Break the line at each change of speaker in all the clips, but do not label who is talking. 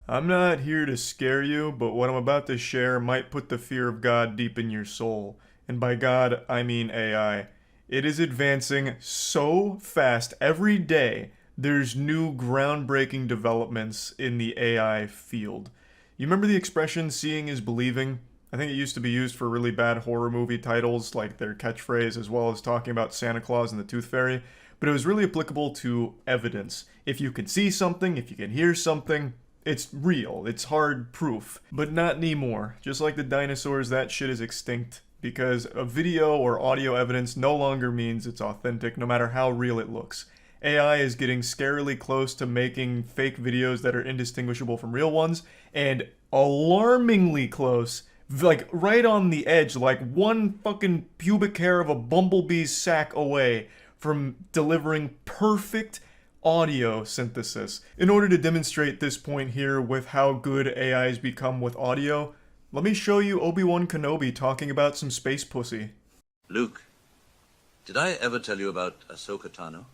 I'm not here to scare you, but what I'm about to share might put the fear of God deep in your soul. And by God, I mean AI. It is advancing so fast every day. There's new groundbreaking developments in the AI field. You remember the expression seeing is believing? I think it used to be used for really bad horror movie titles, like their catchphrase, as well as talking about Santa Claus and the Tooth Fairy. But it was really applicable to evidence. If you can see something, if you can hear something, it's real. It's hard proof. But not anymore. Just like the dinosaurs, that shit is extinct. Because a video or audio evidence no longer means it's authentic, no matter how real it looks. AI is getting scarily close to making fake videos that are indistinguishable from real ones, and alarmingly close, like right on the edge, like one fucking pubic hair of a bumblebee's sack away from delivering perfect audio synthesis. In order to demonstrate this point here with how good AI's become with audio, let me show you Obi-Wan Kenobi talking about some space pussy.
Luke, did I ever tell you about Ahsoka Tano?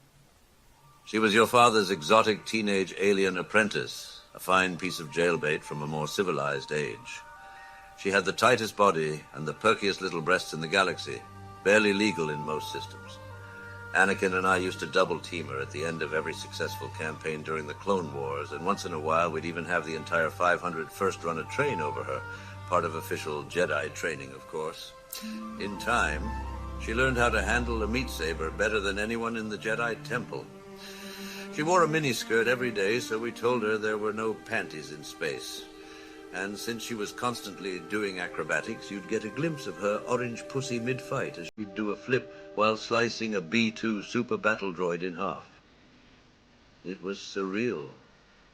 She was your father's exotic teenage alien apprentice, a fine piece of jailbait from a more civilized age. She had the tightest body and the perkiest little breasts in the galaxy, barely legal in most systems. Anakin and I used to double team her at the end of every successful campaign during the Clone Wars, and once in a while we'd even have the entire 500 first run a train over her, part of official Jedi training, of course. In time, she learned how to handle a meat saber better than anyone in the Jedi Temple. She wore a miniskirt every day, so we told her there were no panties in space. And since she was constantly doing acrobatics, you'd get a glimpse of her orange pussy mid-fight as she'd do a flip while slicing a B-2 super battle droid in half. It was surreal.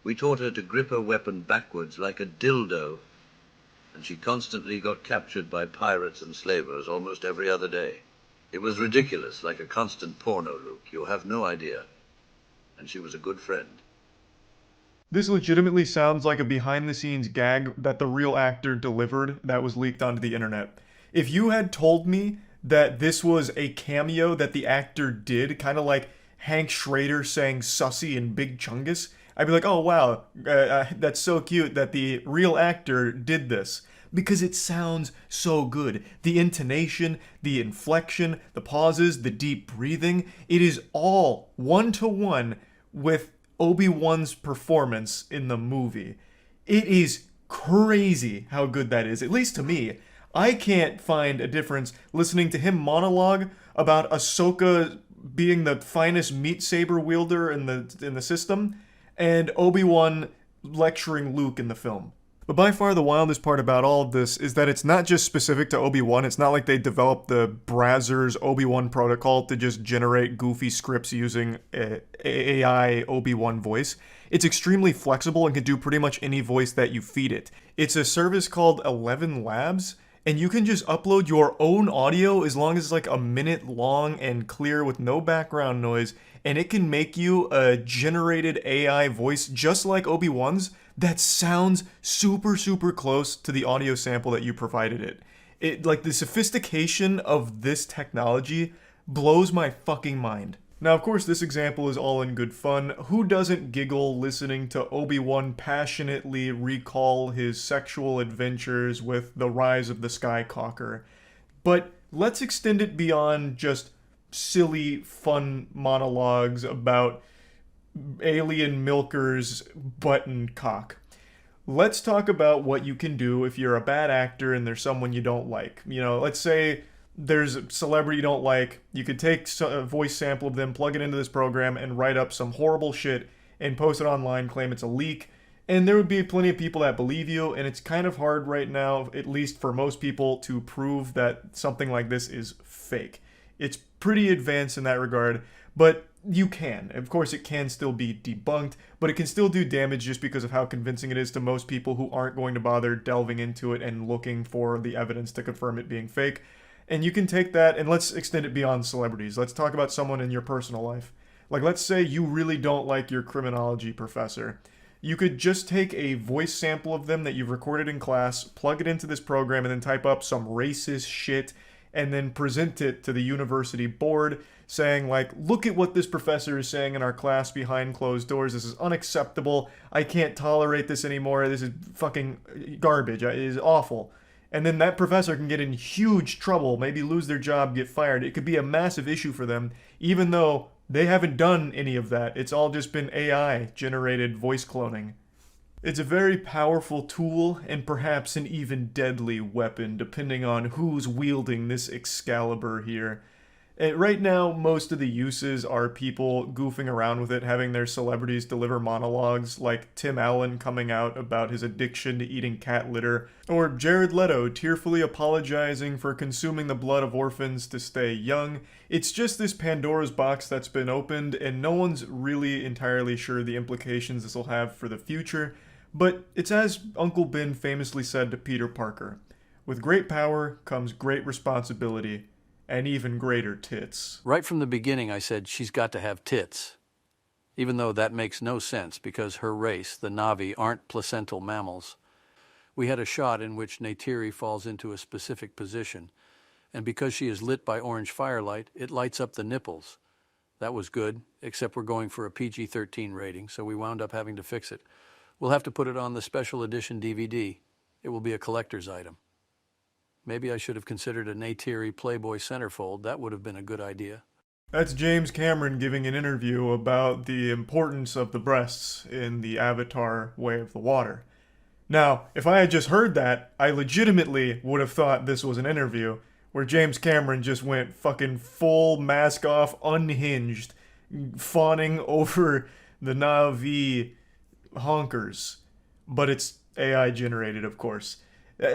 We taught her to grip her weapon backwards like a dildo, and she constantly got captured by pirates and slavers almost every other day. It was ridiculous, like a constant porno, Luke. You have no idea. And she was a good friend.
This legitimately sounds like a behind the scenes gag that the real actor delivered that was leaked onto the internet. If you had told me that this was a cameo that the actor did, kind of like Hank Schrader saying sussy in Big Chungus, I'd be like, oh wow, that's so cute that the real actor did this. Because it sounds so good. The intonation, the inflection, the pauses, the deep breathing, it is all one to one with Obi-Wan's performance in the movie. It is crazy how good that is, at least to me. I can't find a difference listening to him monologue about Ahsoka being the finest meat saber wielder in the system and Obi-Wan lecturing Luke in the film. But by far the wildest part about all of this is that it's not just specific to Obi-Wan. It's not like they developed the Brazzers Obi-Wan protocol to just generate goofy scripts using AI Obi-Wan voice. It's extremely flexible and can do pretty much any voice that you feed it. It's a service called 11 Labs, and you can just upload your own audio as long as it's like a minute long and clear with no background noise, and it can make you a generated AI voice just like Obi-Wan's that sounds super, super close to the audio sample that you provided it. Like, the sophistication of this technology blows my fucking mind. Now, of course, this example is all in good fun. Who doesn't giggle listening to Obi-Wan passionately recall his sexual adventures with the rise of the Skycocker? But let's extend it beyond just silly, fun monologues about alien milker's button cock. Let's talk about what you can do if you're a bad actor and there's someone you don't like. You know, let's say there's a celebrity you don't like. You could take a voice sample of them, plug it into this program, and write up some horrible shit and post it online, claim it's a leak. And there would be plenty of people that believe you, and it's kind of hard right now, at least for most people, to prove that something like this is fake. It's pretty advanced in that regard, but you can. Of course, it can still be debunked, but it can still do damage just because of how convincing it is to most people who aren't going to bother delving into it and looking for the evidence to confirm it being fake. And you can take that, and let's extend it beyond celebrities. Let's talk about someone in your personal life. Like, let's say you really don't like your criminology professor. You could just take a voice sample of them that you've recorded in class, plug it into this program, and then type up some racist shit, and then present it to the university board saying like, look at what this professor is saying in our class behind closed doors. This is unacceptable. I can't tolerate this anymore. This is fucking garbage. It is awful. And then that professor can get in huge trouble, maybe lose their job, get fired. It could be a massive issue for them, even though they haven't done any of that. It's all just been AI generated voice cloning. It's a very powerful tool and perhaps an even deadly weapon, depending on who's wielding this Excalibur here. Right now, most of the uses are people goofing around with it, having their celebrities deliver monologues, like Tim Allen coming out about his addiction to eating cat litter, or Jared Leto tearfully apologizing for consuming the blood of orphans to stay young. It's just this Pandora's box that's been opened, and no one's really entirely sure the implications this will have for the future. But it's as Uncle Ben famously said to Peter Parker, with great power comes great responsibility, and even greater tits.
Right from the beginning, I said she's got to have tits, even though that makes no sense because her race, the Na'vi, aren't placental mammals. We had a shot in which Neytiri falls into a specific position, and because she is lit by orange firelight, it lights up the nipples. That was good, except we're going for a PG-13 rating, so we wound up having to fix it. We'll have to put it on the special edition DVD. It will be a collector's item. Maybe I should have considered a Neytiri Playboy centerfold. That would have been a good idea.
That's James Cameron giving an interview about the importance of the breasts in the Avatar Way of the Water. Now, if I had just heard that, I legitimately would have thought this was an interview where James Cameron just went fucking full mask off, unhinged, fawning over the Na'vi honkers. But it's AI generated, of course.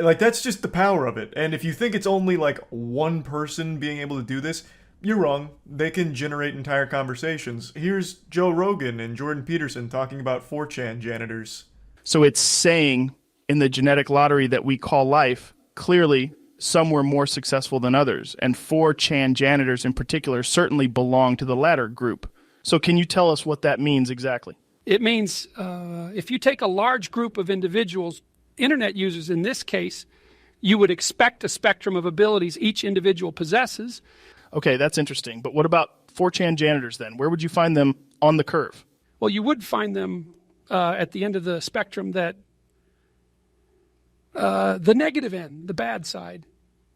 Like, that's just the power of it. And if you think it's only like one person being able to do this, you're wrong. They can generate entire conversations. Here's Joe Rogan and Jordan Peterson talking about 4chan janitors.
So it's saying in the genetic lottery that we call life, clearly some were more successful than others. And 4chan janitors in particular certainly belong to the latter group. So can you tell us what that means exactly?
It means if you take a large group of individuals, internet users in this case, you would expect a spectrum of abilities each individual possesses.
Okay, that's interesting. But what about 4chan janitors then? Where would you find them on the curve?
Well, you would find them at the end of the spectrum that the negative end, the bad side,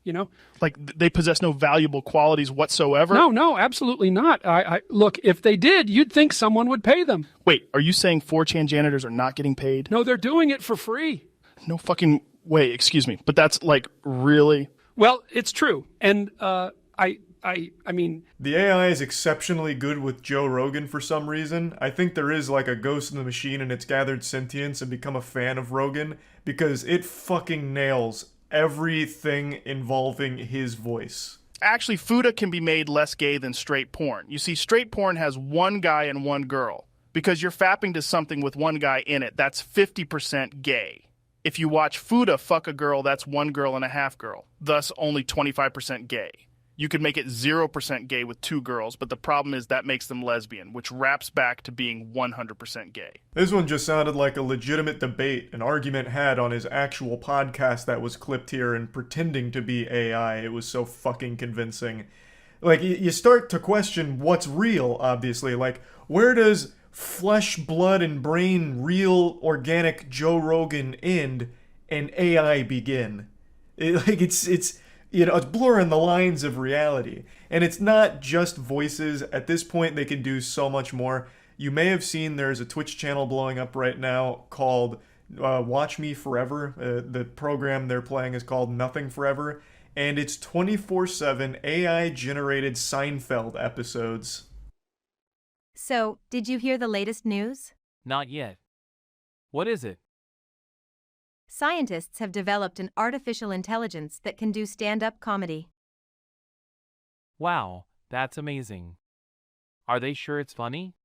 you know?
Like they possess no valuable qualities whatsoever?
No, absolutely not. Look, if they did, you'd think someone would pay them.
Wait, are you saying 4chan janitors are not getting paid?
No, they're doing it for free.
No fucking way, excuse me. But that's like really...
Well, it's true. And I mean...
The AI is exceptionally good with Joe Rogan for some reason. I think there is like a ghost in the machine and it's gathered sentience and become a fan of Rogan because it fucking nails everything involving his voice.
Actually, Fuda can be made less gay than straight porn. You see, straight porn has one guy and one girl. Because you're fapping to something with one guy in it, that's 50% gay. If you watch Fuda fuck a girl, that's one girl and a half girl, thus only 25% gay. You could make it 0% gay with two girls, but the problem is that makes them lesbian, which wraps back to being 100% gay.
This one just sounded like a legitimate debate an argument had on his actual podcast that was clipped here and pretending to be AI. It was so fucking convincing. Like, you start to question what's real, obviously. Like, where does flesh, blood, and brain, real, organic Joe Rogan end and AI begin? It's you know, it's blurring the lines of reality. And it's not just voices. At this point, they can do so much more. You may have seen there's a Twitch channel blowing up right now called Watch Me Forever. The program they're playing is called Nothing Forever. And it's 24/7 AI-generated Seinfeld episodes.
So, did you hear the latest news?
Not yet. What is it?
Scientists have developed an artificial intelligence that can do stand-up comedy.
Wow, that's amazing. Are they sure it's funny?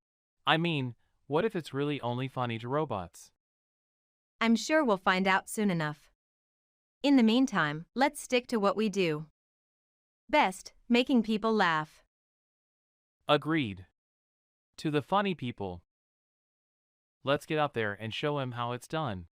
I mean, what if it's really only funny to robots?
I'm sure we'll find out soon enough. In the meantime, let's stick to what we do best, making people laugh.
Agreed. To the funny people. Let's get out there and show him how it's done.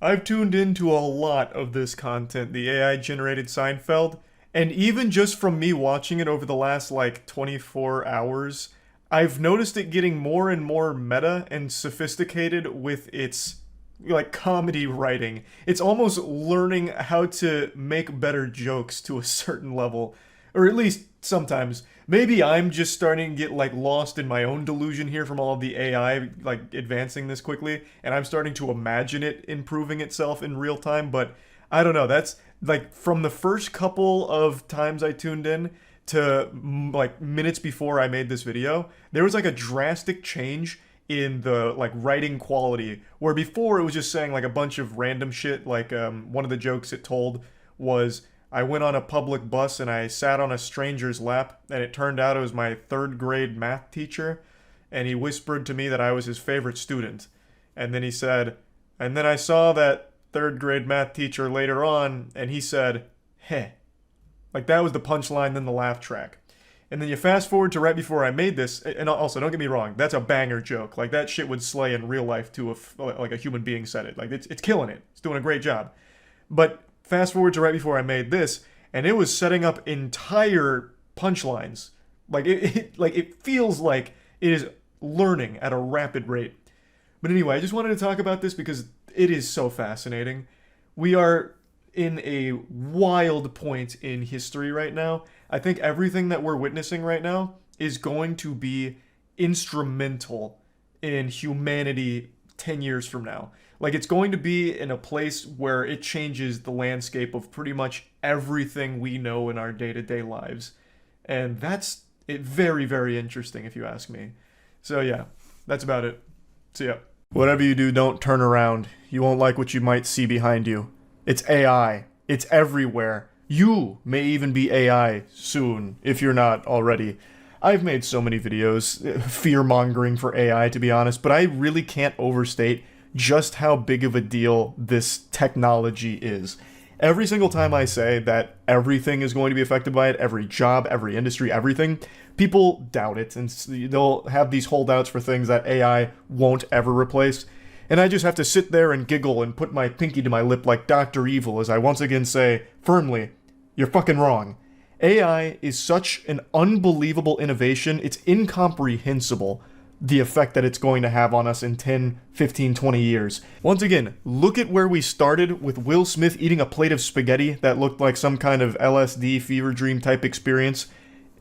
I've tuned into a lot of this content, the AI-generated Seinfeld, And even just from me watching it over the last like 24 hours, I've noticed it getting more and more meta and sophisticated with its like comedy writing. It's almost learning how to make better jokes to a certain level, or at least sometimes. Maybe I'm just starting to get like lost in my own delusion here from all of the AI like advancing this quickly, and I'm starting to imagine it improving itself in real time, but I don't know. That's like from the first couple of times I tuned in to like minutes before I made this video, there was like a drastic change in the like writing quality, where before it was just saying like a bunch of random shit. Like one of the jokes it told was, I went on a public bus and I sat on a stranger's lap, and it turned out it was my third grade math teacher, and he whispered to me that I was his favorite student. And then he said, and then I saw that third grade math teacher later on, and he said, heh. Like that was the punchline, then the laugh track. And then you fast forward to right before I made this, and also don't get me wrong, that's a banger joke. Like that shit would slay in real life to like a human being said it. Like it's killing it. It's doing a great job. But fast forward to right before I made this, and it was setting up entire punchlines. Like it feels like it is learning at a rapid rate. But anyway, I just wanted to talk about this because it is so fascinating. We are in a wild point in history right now. I think everything that we're witnessing right now is going to be instrumental in humanity 10 years from now. Like it's going to be in a place where it changes the landscape of pretty much everything we know in our day-to-day lives. And that's it, very, very interesting if you ask me. So yeah, that's about it. See ya. Whatever you do, don't turn around. You won't like what you might see behind you. It's AI. It's everywhere. You may even be AI soon, if you're not already. I've made so many videos, fear-mongering for AI to be honest, but I really can't overstate just how big of a deal this technology is. Every single time I say that everything is going to be affected by it, every job, every industry, everything, people doubt it, and they'll have these holdouts for things that AI won't ever replace. And I just have to sit there and giggle and put my pinky to my lip like Dr. Evil as I once again say, firmly, you're fucking wrong. AI is such an unbelievable innovation, it's incomprehensible the effect that it's going to have on us in 10, 15, 20 years. Once again, look at where we started with Will Smith eating a plate of spaghetti that looked like some kind of LSD fever dream type experience,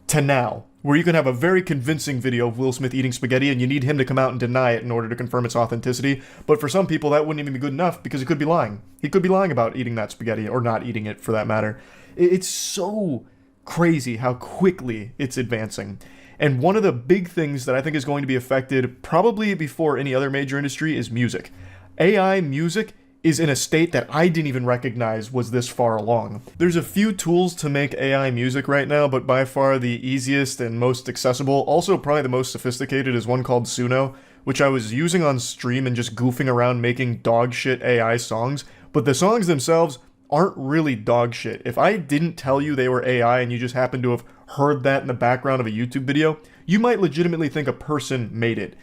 to now, where you can have a very convincing video of Will Smith eating spaghetti and you need him to come out and deny it in order to confirm its authenticity. But for some people, that wouldn't even be good enough because he could be lying. He could be lying about eating that spaghetti, or not eating it for that matter. It's so crazy how quickly it's advancing. And one of the big things that I think is going to be affected probably before any other major industry is music. AI music is in a state that I didn't even recognize was this far along. There's a few tools to make AI music right now, but by far the easiest and most accessible, also probably the most sophisticated, is one called Suno, which I was using on stream and just goofing around making dog shit AI songs, but the songs themselves aren't really dog shit. If I didn't tell you they were AI and you just happened to have heard that in the background of a YouTube video, you might legitimately think a person made it.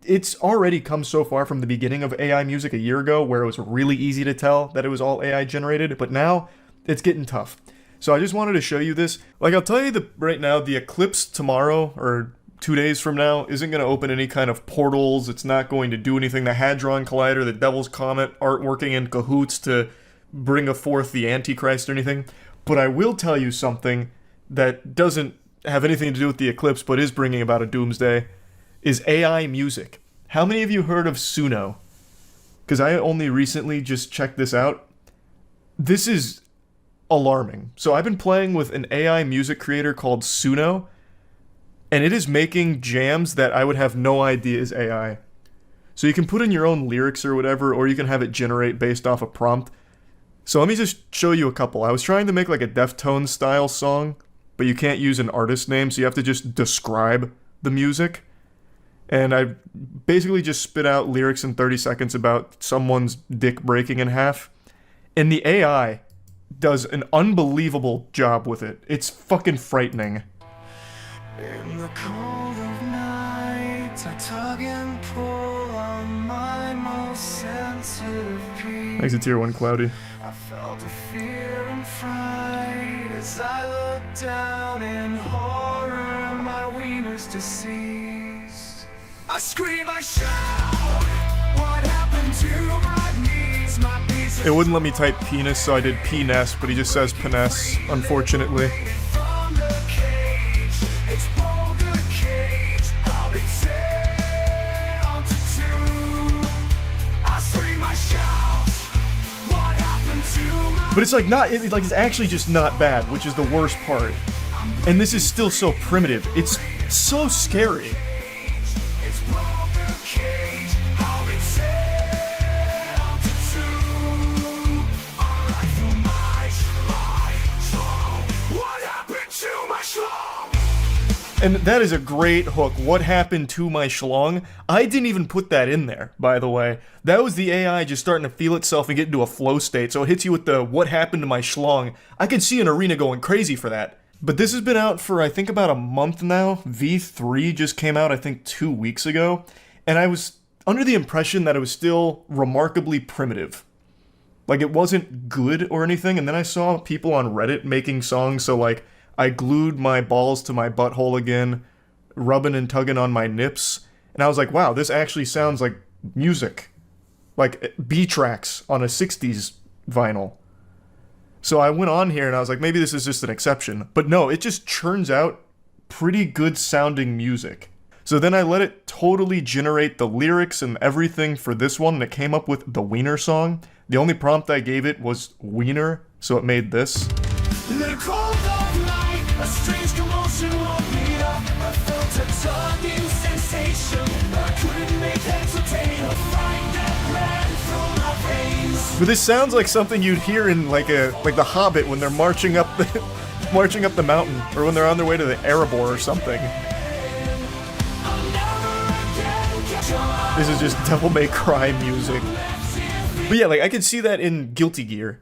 It's already come so far from the beginning of AI music a year ago, where it was really easy to tell that it was all AI generated, but now it's getting tough. So I just wanted to show you this. Like, I'll tell you that right now, the eclipse tomorrow, or 2 days from now, isn't going to open any kind of portals. It's not going to do anything. The Hadron Collider, the Devil's Comet aren't working in cahoots to bring forth the Antichrist or anything. But I will tell you something that doesn't have anything to do with the eclipse, but is bringing about a doomsday, is AI music. How many of you heard of Suno? Because I only recently just checked this out. This is alarming. So I've been playing with an AI music creator called Suno, and it is making jams that I would have no idea is AI. So you can put in your own lyrics or whatever, or you can have it generate based off a prompt. So let me just show you a couple. I was trying to make like a Deftones style song, but you can't use an artist name, so you have to just describe the music. And I basically just spit out lyrics in 30 seconds about someone's dick breaking in half. And the AI does an unbelievable job with it. It's fucking frightening.
In the cold of night, I tug and pull on my most sensitive piece.
Thanks to Tier 1 Cloudy.
I felt the fear and fright as I down in horror, my wiener's deceased. I scream, I shout, what happened to my knees? My piece
It wouldn't let me type penis, so I did penis, but he just says penis, unfortunately.
from the cage, it's Boulder Cage. I'll be down to two. I scream, I shout, what happened to my
But it's like not, like it's actually just not bad, which is the worst part. And this is still so primitive. It's so scary.
It's Boulder Cage. I'll be down to two. Alright, for my schlong. What happened to my schlong?
And that is a great hook. What happened to my schlong? I didn't even put that in there, by the way. That was the AI just starting to feel itself and get into a flow state, so it hits you with the what happened to my schlong. I could see an arena going crazy for that. But this has been out for, I think, about a month now. V3 just came out, I think, 2 weeks ago. And I was under the impression that it was still remarkably primitive. Like, it wasn't good or anything, and then I saw people on Reddit making songs, so like, I glued my balls to my butthole again, rubbing and tugging on my nips, and I was like, wow, this actually sounds like music. Like B-tracks on a 60s vinyl. So I went on here and I was like, maybe this is just an exception. But no, it just churns out pretty good sounding music. So then I let it totally generate the lyrics and everything for this one, and it came up with the Wiener song. The only prompt I gave it was Wiener, so it made this.
In the cold of night, a strange commotion woke me up. I felt a tugging sensation. I couldn't make heads or tail. Find that ran through my veins.
But this sounds like something you'd hear in like The Hobbit when they're marching up the mountain, or when they're on their way to the Erebor or something. This is just Devil May Cry music. But yeah, like I could see that in Guilty Gear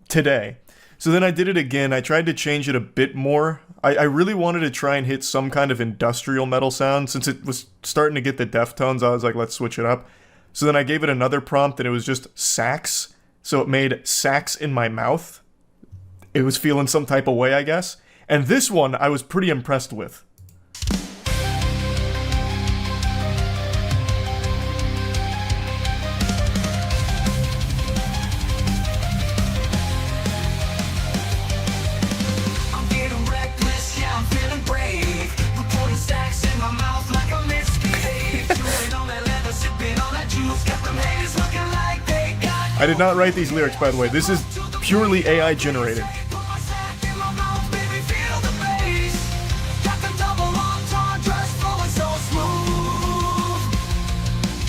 today. So then I did it again. I tried to change it a bit more. I really wanted to try and hit some kind of industrial metal sound. Since it was starting to get the Deftones, I was like, let's switch it up. So then I gave it another prompt, and it was just sax. So it made sax in my mouth. It was feeling some type of way, I guess. And this one I was pretty impressed with.
I'm getting reckless, yeah, I'm feeling brave. Reporting stacks in my mouth like a misbehave. Chewing on that leather, sipping on that juice. Got them haters looking like they got
I did not write these lyrics, by the way. This is purely AI generated.
Put my sack in my mouth, baby, feel the bass. Got the double entendre flowing so smooth.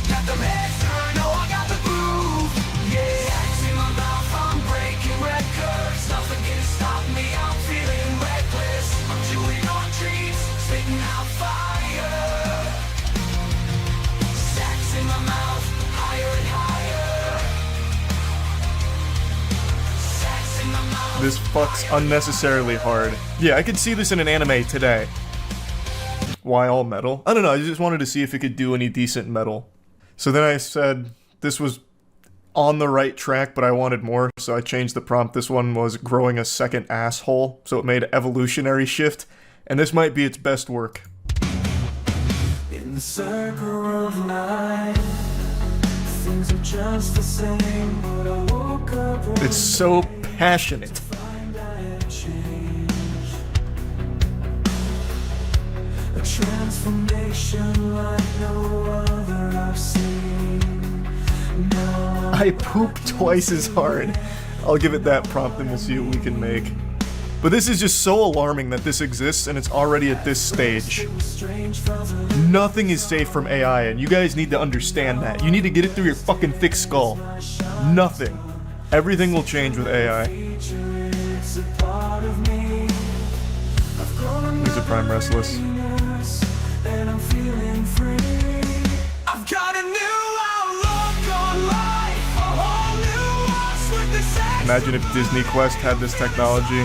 Got them heads turned, oh, I got the groove. Yeah, sacks in my mouth, I'm breaking records. Nothing can stop me, I'm feeling reckless. I'm chewing on trees, spitting out fire. Sacks in my mouth, higher and higher. Sacks in my mouth.
This fucks unnecessarily hard. Yeah, I could see this in an anime today. Why all metal? I don't know, I just wanted to see if it could do any decent metal. So then I said this was on the right track, but I wanted more, so I changed the prompt. This one was growing a second asshole, so it made evolutionary shift, and this might be its best work.
In the circle of life, things are just the same, but I woke up one
It's so passionate.
find I had changed. A transformation like no other I've seen. Now
I poop twice as hard. I'll give it that prompt and we'll see what we can make. But this is just so alarming that this exists and it's already at this stage.
strange felt a
Nothing is safe from AI, and you guys need to understand that. You need to get it through your fucking thick skull. Nothing. Everything will change with AI.
feature, it's a part of me. I've grown
He's a Prime Restless.
and I'm feeling free. I've got a new outlook on life, a whole new us with the sex.
Imagine if Disney Quest had this technology.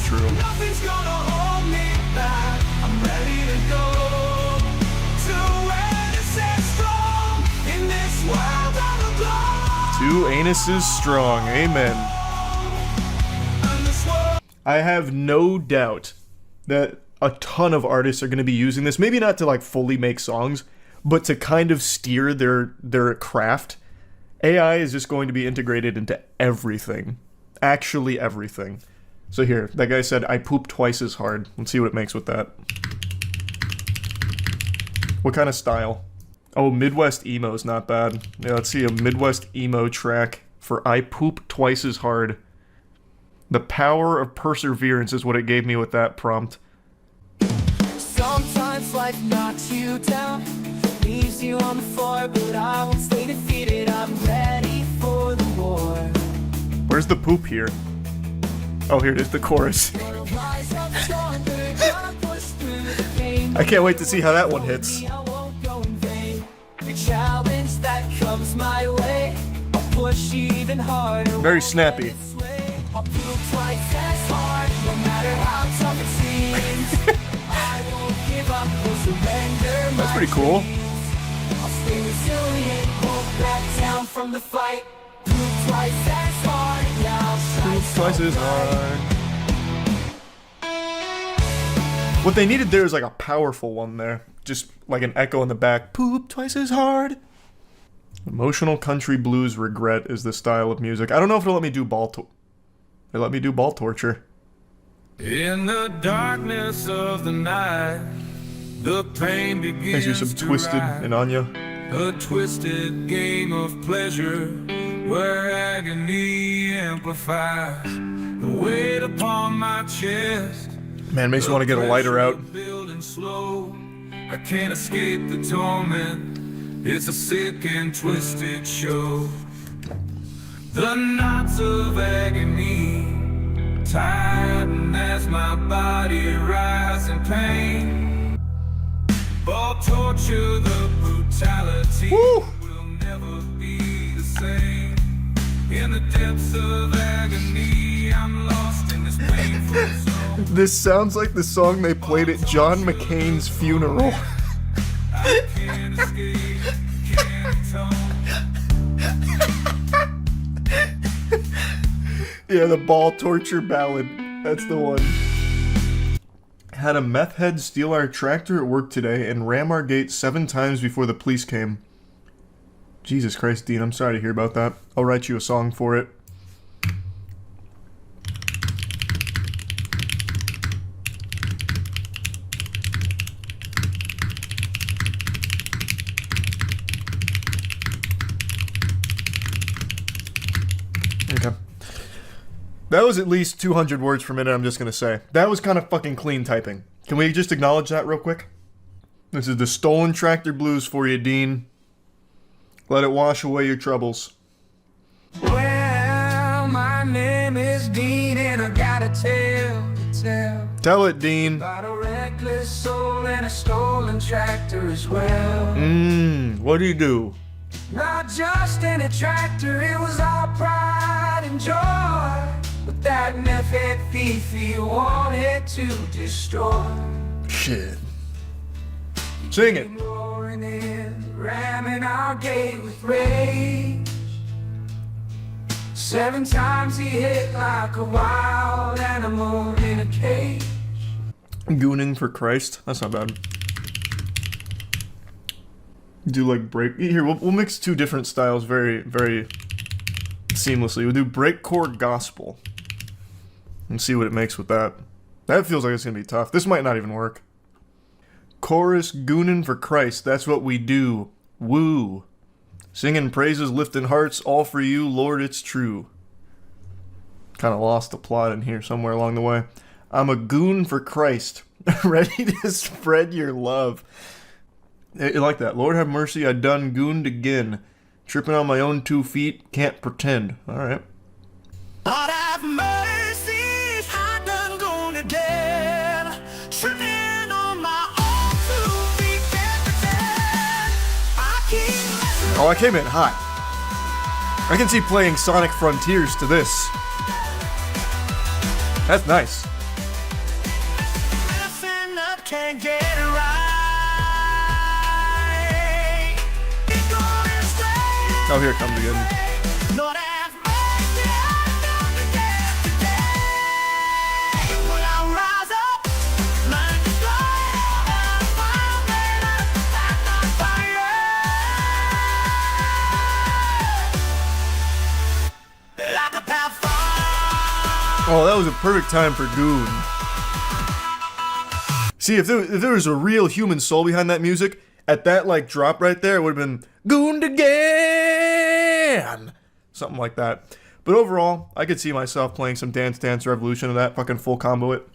True.
Nothing's gonna hold me back. I'm ready to go to where this is strong in this world of the glow.
Two anuses strong. Amen.
And this world
I have no doubt that a ton of artists are going to be using this. Maybe not to like fully make songs, but to kind of steer their craft. AI is just going to be integrated into everything. Actually everything. So here, that guy said, I poop twice as hard. Let's see what it makes with that. What kind of style? Oh, Midwest emo is not bad. Yeah, let's see a Midwest emo track for I poop twice as hard. The power of perseverance is what it gave me with that prompt.
Sometimes life knocks you down, leaves you on the floor, but I won't stay defeated. I'm ready for the war.
Where's the poop here? Oh, here it is, the chorus.
Rise up stronger, gonna push through the pain.
I can't wait to see how that one hits.
I won't go in vain. The challenge that comes my way, I'll push even harder.
Very snappy.
I'll poop twice as hard, no matter how tough it seems. I won't give up or surrender.
That's pretty cool.
I'll stay resilient, won't back down from the fight. Poop twice as hard, yeah, I'll shine
Twice as hard. What they needed there is like a powerful one there. Just like an echo in the back. Poop twice as hard. Emotional country blues regret is the style of music. I don't know if it'll let me do they let me do ball torture.
In the darkness of the night, the pain begins
Thanks you some
to
Twisted
rise.
and Anya.
A twisted game of pleasure where agony amplifies the weight upon my chest.
Man, makes you want to get a lighter out.
Building slow. I can't escape the torment. It's a sick and twisted show. The knots of agony tighten as my body writhes in pain. Ball torture, the brutality will never be the same. In the depths of agony, I'm lost in this painful zone.
This sounds like the song they played at John McCain's funeral.
I can't escape, can't atone.
Yeah, the ball torture ballad. That's the one. Had a meth head steal our tractor at work today and ram our gate 7 times before the police came. Jesus Christ, Dean, I'm sorry to hear about that. I'll write you a song for it. Okay. That was at least 200 words per minute, I'm just gonna say. That was kind of fucking clean typing. Can we just acknowledge that real quick? This is the Stolen Tractor Blues for you, Dean. Let it wash away your troubles.
Well, my name is Dean, and I got a tale to tell
Tell it, Dean.
about a reckless soul and a stolen tractor as well.
What do you do?
Not just any tractor, it was our pride and joy. But that meth-head thief he wanted to destroy.
Shit. Sing it.
Roaring in, ramming our gate with rage. 7 times he hit like a wild animal in a cage.
Gooning for Christ. That's not bad. Do like break. Here, we'll mix 2 different styles very, very seamlessly. We'll do breakcore gospel. And see what it makes with that. That feels like it's gonna be tough. This might not even work. Chorus goonin' for Christ, that's what we do. Woo. Singing praises, lifting hearts, all for you, Lord, it's true. Kind of lost the plot in here somewhere along the way. I'm a goon for Christ, ready to spread your love. I like that. Lord have mercy, I done gooned again. Tripping on my own 2 feet, can't pretend. Alright.
Lord have mercy, I done gone again. Tripping on my own 2 feet, can't pretend. I keep
Oh, I came in hot. I can see playing Sonic Frontiers to this. That's nice.
messing up, can't get it right. Going straight.
Oh, here it comes again.
Lord have mercy, I done again today. When I rise up,
Oh, that was a perfect time for Goon. See, if there was a real human soul behind that music, at that like drop right there, it would have been Gooned again, something like that. But overall, I could see myself playing some Dance Dance Revolution of that, fucking full combo it.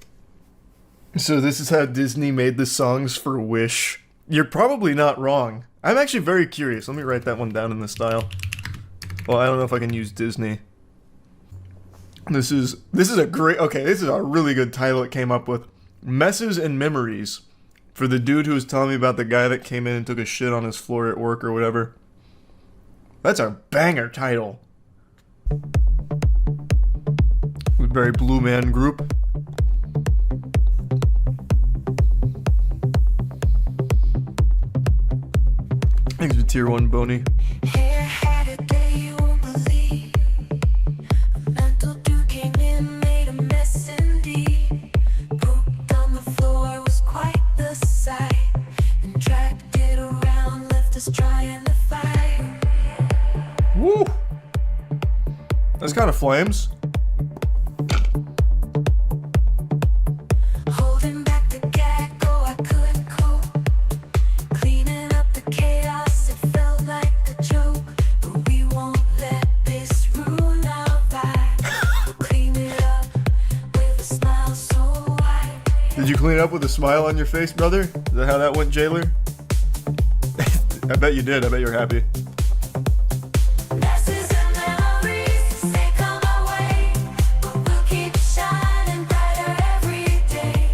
So this is how Disney made the songs for Wish. You're probably not wrong. I'm actually very curious. Let me write that one down in the style. Well, I don't know if I can use Disney. This is a great, okay, this is a really good title it came up with. Messes and Memories. For the dude who was telling me about the guy that came in and took a shit on his floor at work or whatever. That's a banger title. Very Blue Man Group. Thanks for tier 1, Boney. Woo! That's kind of flames.
Holding back the gag, oh I couldn't cope. Cleaning up the chaos, it felt like a joke. But we won't let this ruin our vibe. Clean it up with a smile so wide.
Did you clean it up with a smile on your face, brother? Is that how that went, jailer? I bet you did. I bet you're happy.
Messes and memories, they come our way. But we'll keep shining brighter every day.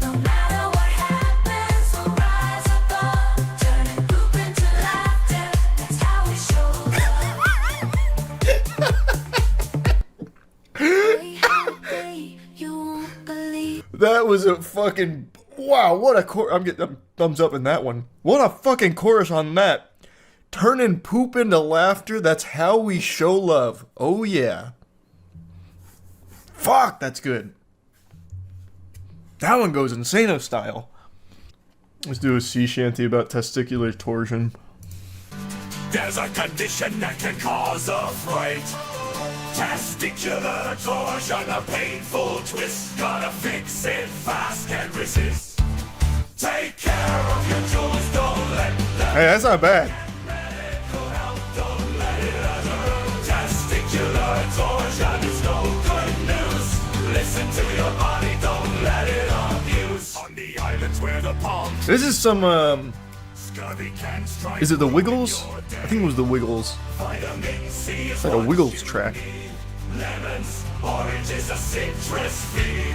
No matter what happens, we'll rise above. Turning poop into laughter, that's how we show love. We had a day you won't believe.
That was a fucking... Wow, what a chorus. I'm getting a thumbs up in that one. What a fucking chorus on that. Turning poop into laughter, that's how we show love. Oh yeah. Fuck, that's good. That one goes Insano style. Let's do a sea shanty about testicular torsion.
There's a condition that can cause a fright. Testicular torsion, a painful twist. Gotta fix it fast, can't resist. Take care of your jewels, don't let them.
Hey, that's not bad.
Medical help, don't let it utter. Testicular torsion is no good news. Listen to your body, don't let it abuse. On the islands where the palm
This is some,
scurvy can strike.
is it the Wiggles? I think it was the Wiggles.
Vitamin C is
It's like a
what
Wiggles
you
track.
need. Lemons, oranges, a citrus feed.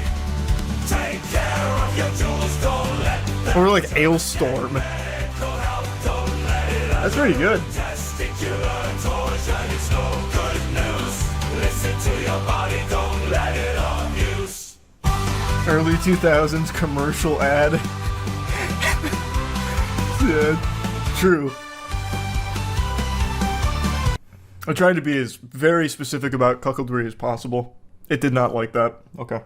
Take care of your jewels, don't let them.
Or like Ailstorm.
Medical help, don't let it
That's pretty good.
Testicular torsion is no good news. Listen to your body, don't let it abuse.
Early 2000s commercial ad. Yeah, true. I tried to be as very specific about cuckoldry as possible. It did not like that. Okay.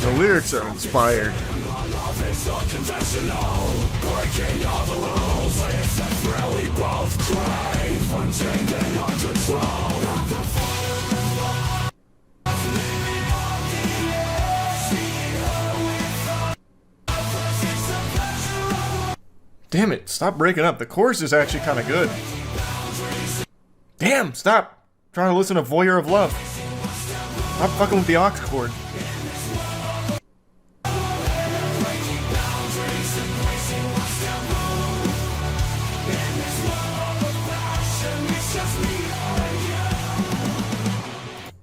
The lyrics are inspired. Damn it, stop breaking up. The chorus is actually kind of good. Damn, stop. I'm trying to listen to Voyeur of Love. Stop fucking with the aux chord.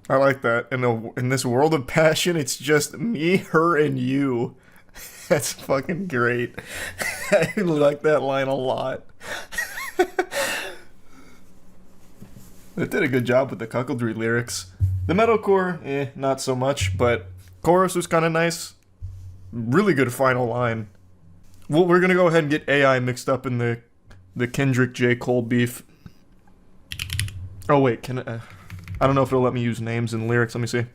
I like that. In this world of passion, it's just me, her, and you. That's fucking great. I like that line a lot. They did a good job with the cuckoldry lyrics. The metalcore, not so much, but chorus was kind of nice. Really good final line. Well, we're gonna go ahead and get AI mixed up in the Kendrick J. Cole beef. Oh wait, can I don't know if it'll let me use names in lyrics. Let me see.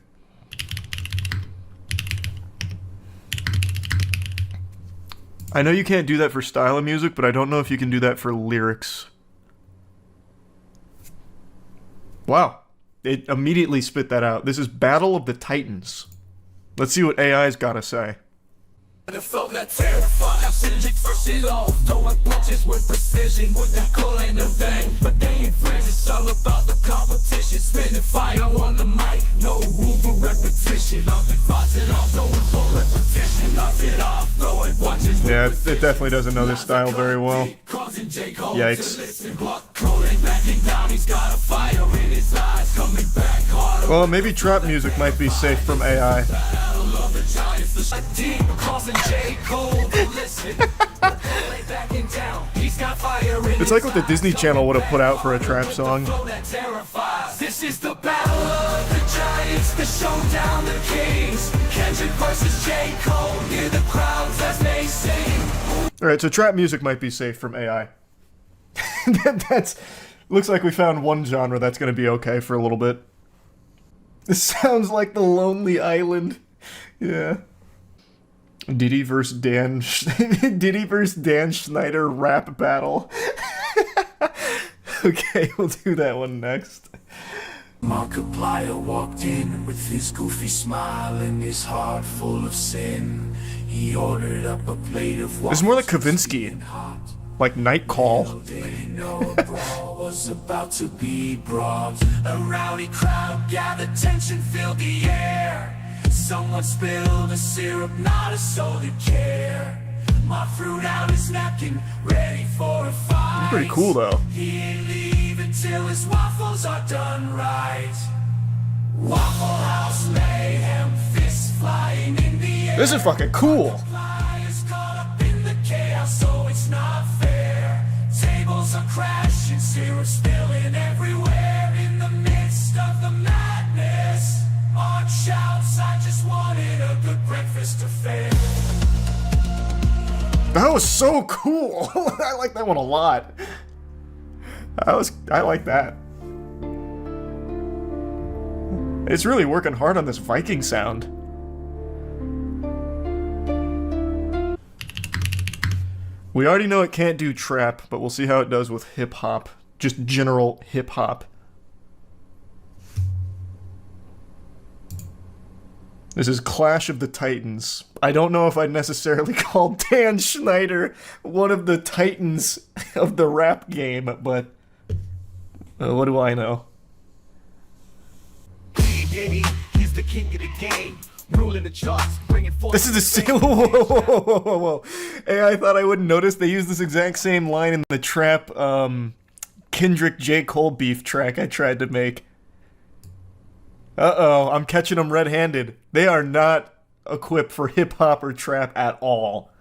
I know you can't do that for style of music, but I don't know if you can do that for lyrics. Wow. it immediately spit that out. This is Battle of the Titans. Let's see what AI's got to say.
And it felt that terrified. I should have first it off. Throwing punches with precision. With that cool ain't no thing. But they ain't friends. It's all about the competition. Spinning fire on the mic. No room for repetition. I've been fighting off. Throwing for repetition. Knock it off. Throwing punches.
Yeah, it definitely doesn't know this style very well. Yikes. Well, maybe trap music might be safe from AI. It's like what the Disney Channel would have put out for a trap song.
This is the battle of the giants, the showdown, the kings. Kendrick versus J. Cole, hear the crowds as they sing.
Alright, so trap music might be safe from AI. That's... Looks like we found one genre that's gonna be okay for a little bit. This sounds like the Lonely Island. Yeah. Diddy versus Dan Schneider rap battle. Okay, we'll do that one next.
Markiplier walked in with his goofy smile and his heart full of sin. He ordered up a plate of
It's more like Kavinsky, like Night Call.
Was about to be brought. A rowdy crowd gathered, tension filled the air. Someone spilled the syrup, not a soul to care. My fruit out his napkin, ready for a fight.
Pretty cool though.
He ain't leave until his waffles are done right. Waffle House mayhem, fists flying in the air.
This is fucking cool.
Flyers caught up in the chaos, so it's not fair. Tables are crashing, syrup spilling everywhere. In the midst of the madness, on shouts, I just wanted a good breakfast affair.
That was so cool. I like that one a lot. I like that. It's really working hard on this Viking sound. We already know it can't do trap, but we'll see how it does with hip hop. Just general hip hop. This is Clash of the Titans. I don't know if I'd necessarily call Dan Schneider one of the titans of the rap game, but what do I know?
He's the king of the game, ruling the charts, bringing forth.
This is the same. Whoa. Hey, I thought I wouldn't notice. They used this exact same line in the trap Kendrick J. Cole beef track I tried to make. Uh-oh, I'm catching them red-handed. They are not equipped for hip-hop or trap at all.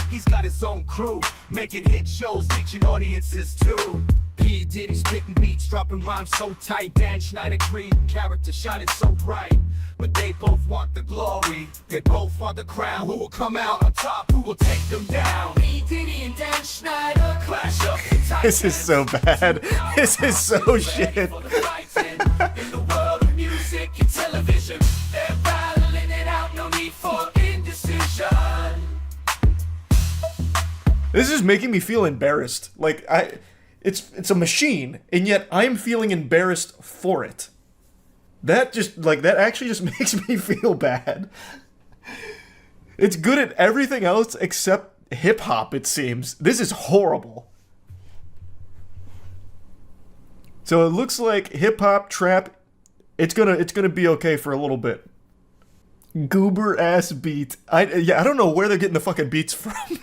He's got his own crew, making hit shows, reaching audiences too. P. Diddy spitting beats, dropping rhymes so tight. Dan Schneider green character shining so bright. But they both want the glory, they both want the crown. Who will come out on top, who will take them down? P. Diddy and Dan Schneider clash up the Titans.
This is so bad. This is so shit.
In the world of music and television, they're battling it out, no need for indecision.
This is making me feel embarrassed. Like, it's a machine, and yet I'm feeling embarrassed for it. That actually just makes me feel bad. It's good at everything else except hip-hop, it seems. This is horrible. So it looks like hip-hop, trap, it's gonna be okay for a little bit. Goober ass beat. I don't know where they're getting the fucking beats from.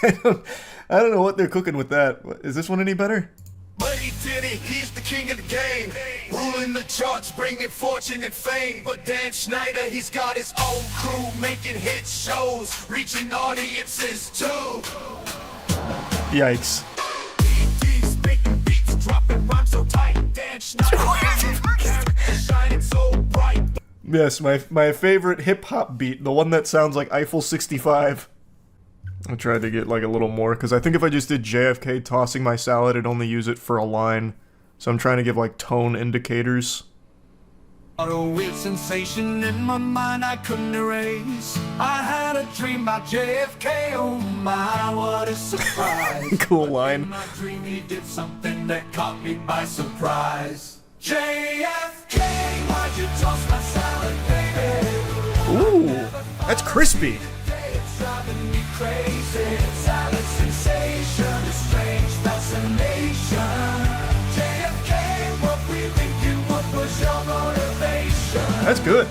I don't know what they're cooking with that. Is this one any better?
But he did it, he's the king of the game, ruling the charts, bringing fortune and fame. But Dan Schneider, he's got his own crew, making hit shows, reaching audiences too.
Yikes.
He's making beats, dropping rhymes so tight. Dan Schneider, shining so bright.
Yes, my favorite hip-hop beat, the one that sounds like Eiffel 65. I tried to get like a little more, because I think if I just did JFK tossing my salad, I'd only use it for a line. So I'm trying to give like tone indicators.
A weird sensation in my mind I couldn't erase. I had a dream about JFK, oh my, what a surprise.
Cool
But
line.
in my dream he did something that caught me by surprise. JFK, why'd you toss my salad, baby?
Ooh, that's crispy.
It's driving me crazy. Salad sensation, a strange fascination. JFK, what were you thinking? What was your motivation?
That's good.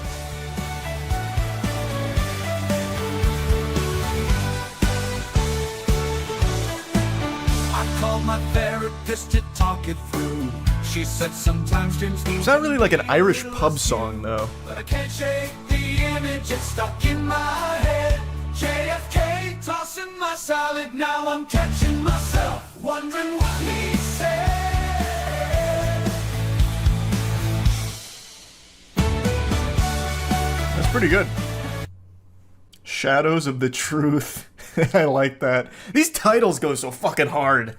I called my therapist to talk it through. She said sometimes dreams need.
It's not really like an Irish pub song, though.
But I can't shake the image, it's stuck in my head. JFK tossing my salad, now I'm catching myself wondering what he said.
That's pretty good. Shadows of the Truth. I like that. These titles go so fucking hard.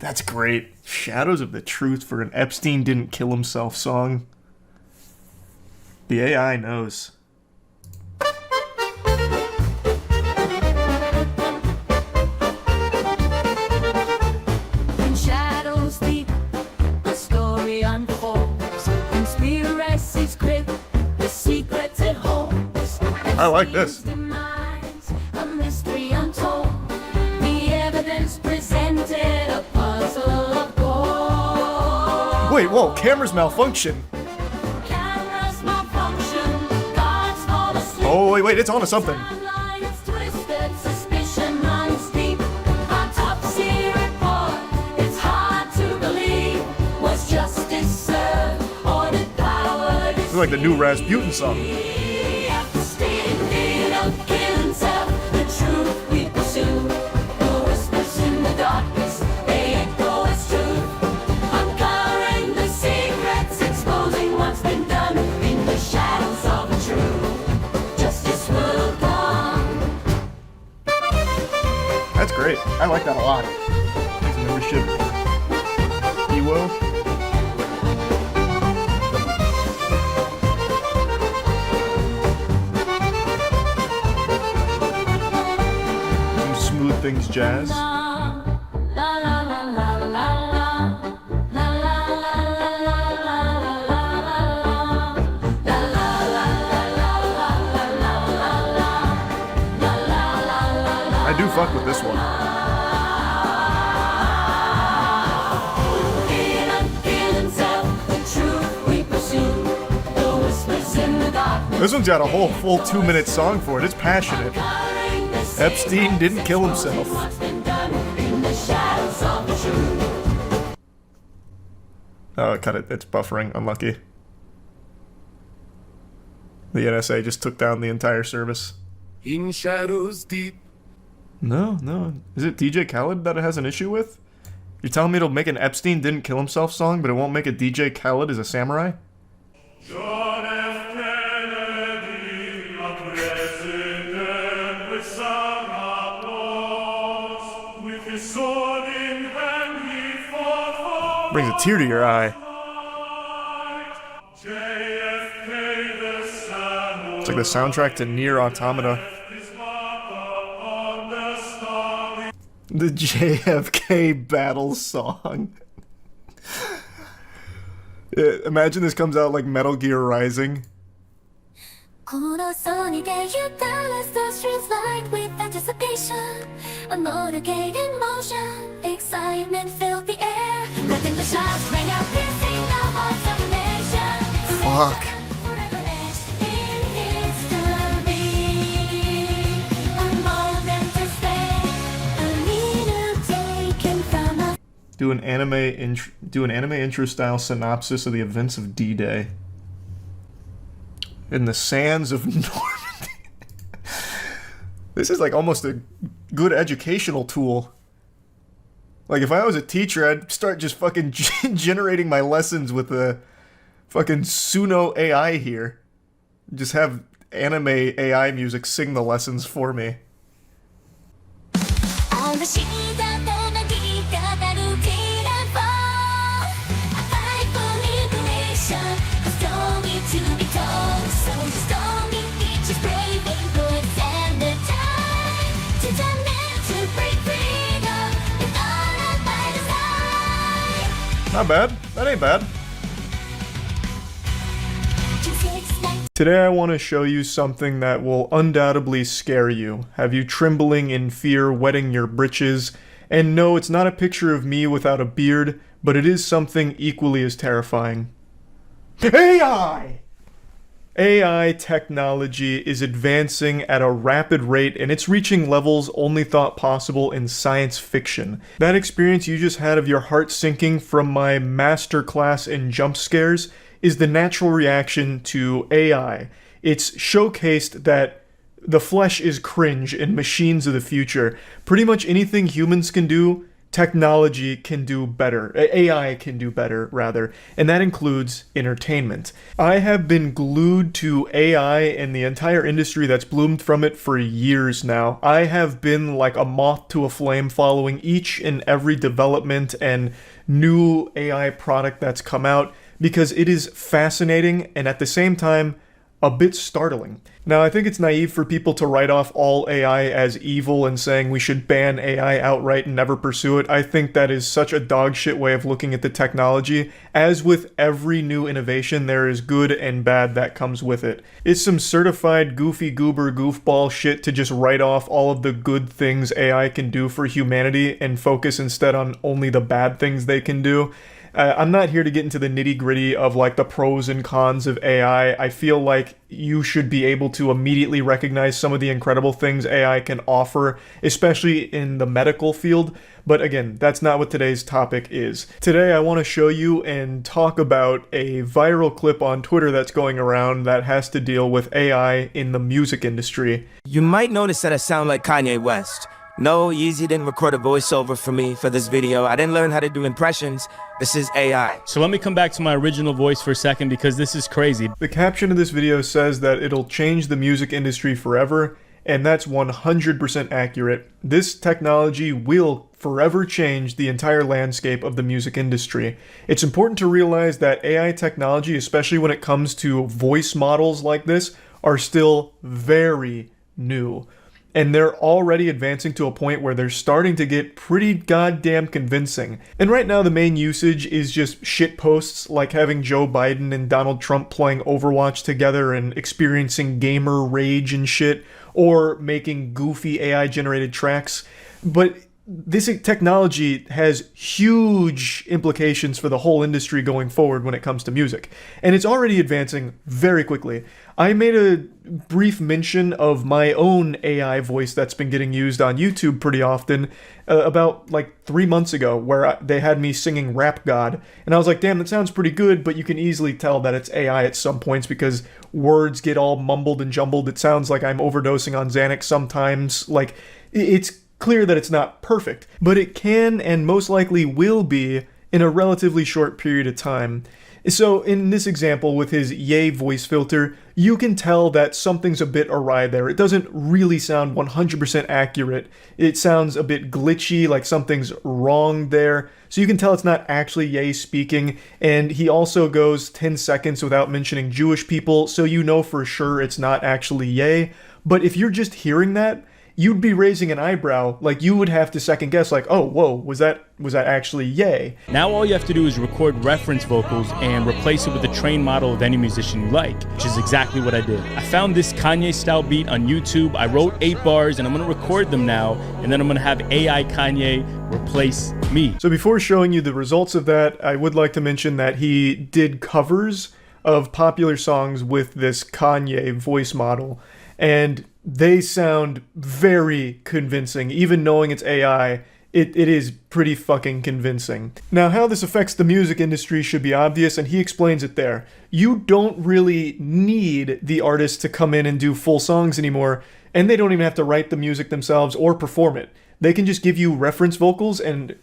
That's great. Shadows of the Truth for an Epstein didn't kill himself song. The AI knows.
In shadows deep, the story unfolds. Conspiracies grip, the secrets it holds.
I like this.
A mystery untold. The evidence presented, a puzzle of gold.
Wait, whoa, camera's malfunction.
Cameras malfunction, guards fall asleep.
Oh, wait, it's on to something.
Timeline is twisted, suspicion runs deep. Autopsy report, it's hard to believe. Was justice served, or did power
This is like the new Rasputin song.
after standing up himself, the truth we pursue. The whispers in the darkness, they echo as truth. Uncovering the secrets, exposing what's been done in the shadows of the truth. Justice will come.
That's great. I like that a lot. Thanks, membership. Ewo. Some smooth things jazz. I do fuck with this one. This one's got a whole full 2-minute song for it. It's passionate. Epstein didn't kill himself. Oh, cut it. It's buffering. Unlucky. The NSA just took down the entire service.
In shadows deep.
No. Is it DJ Khaled that it has an issue with? You're telling me it'll make an Epstein didn't kill himself song, but it won't make a DJ Khaled as a samurai?
John F. Kennedy, a president with some applause. With his sword in hand, he fought for
Brings a tear to your eye.
JFK, the son
It's like the soundtrack to Nier Automata. The JFK battle song. Yeah, imagine this comes out like Metal Gear Rising.
Sonic you balance the streets light with anticipation. A motivated motion, excitement filled the air. Nothing but shots rang out, piercing the hearts of the nation.
Fuck.
Forever etched in history. A moment to stay, a leader taken from us.
Do an anime intro style synopsis of the events of D-Day. In the sands of Normandy. This is like almost a good educational tool. Like if I was a teacher, I'd start just fucking generating my lessons with the fucking Suno AI here. Just have anime AI music sing the lessons for me.
On the sheet of the I fight for liberation, 'cause don't need to be told. So just don't need features, brave and good, and the time to demand to break freedom, and all of by design.
Not bad. That ain't bad. Today I want to show you something that will undoubtedly scare you, have you trembling in fear, wetting your britches. And no, it's not a picture of me without a beard, but it is something equally as terrifying. AI! AI technology is advancing at a rapid rate, and it's reaching levels only thought possible in science fiction. That experience you just had of your heart sinking from my masterclass in jump scares is the natural reaction to AI. It's showcased that the flesh is cringe in machines of the future. Pretty much anything humans can do, technology can do better. AI can do better, rather. And that includes entertainment. I have been glued to AI and the entire industry that's bloomed from it for years now. I have been like a moth to a flame, following each and every development and new AI product that's come out, because it is fascinating and at the same time a bit startling. Now, I think it's naive for people to write off all AI as evil and saying we should ban AI outright and never pursue it. I think that is such a dogshit way of looking at the technology. As with every new innovation, there is good and bad that comes with it. It's some certified goofy goober goofball shit to just write off all of the good things AI can do for humanity and focus instead on only the bad things they can do. I'm not here to get into the nitty-gritty of like the pros and cons of AI. I feel like you should be able to immediately recognize some of the incredible things AI can offer, especially in the medical field. But again, that's not what today's topic is. Today I want to show you and talk about a viral clip on Twitter that's going around that has to deal with AI in the music industry.
You might notice that I sound like Kanye West. No, Yeezy didn't record a voiceover for me for this video. I didn't learn how to do impressions. This is AI.
So let me come back to my original voice for a second because this is crazy.
The caption of this video says that it'll change the music industry forever, and that's 100% accurate. This technology will forever change the entire landscape of the music industry. It's important to realize that AI technology, especially when it comes to voice models like this, are still very new. And they're already advancing to a point where they're starting to get pretty goddamn convincing. And right now the main usage is just shit posts, like having Joe Biden and Donald Trump playing Overwatch together and experiencing gamer rage and shit, or making goofy AI generated tracks. But this technology has huge implications for the whole industry going forward when it comes to music. And it's already advancing very quickly. I made a brief mention of my own AI voice that's been getting used on YouTube pretty often about like 3 months ago, where they had me singing Rap God. And I was like, damn, that sounds pretty good, but you can easily tell that it's AI at some points because words get all mumbled and jumbled. It sounds like I'm overdosing on Xanax sometimes. Like, it's clear that it's not perfect, but it can and most likely will be in a relatively short period of time. So in this example with his Yay voice filter, you can tell that something's a bit awry there. It doesn't really sound 100% accurate. It sounds a bit glitchy, like something's wrong there. So you can tell it's not actually Yay speaking, and he also goes 10 seconds without mentioning Jewish people, so you know for sure it's not actually Yay. But if you're just hearing that, you'd be raising an eyebrow, like you would have to second guess, like, oh, whoa, was that actually Yay?
Now all you have to do is record reference vocals and replace it with a trained model of any musician you like, which is exactly what I did. I found this Kanye style beat on YouTube. I wrote 8 bars and I'm gonna record them now, and then I'm gonna have AI Kanye replace me.
So before showing you the results of that, I would like to mention that he did covers of popular songs with this Kanye voice model, and they sound very convincing. Even knowing it's AI, it is pretty fucking convincing. Now, how this affects the music industry should be obvious, and he explains it there. You don't really need the artist to come in and do full songs anymore, and they don't even have to write the music themselves or perform it. They can just give you reference vocals, and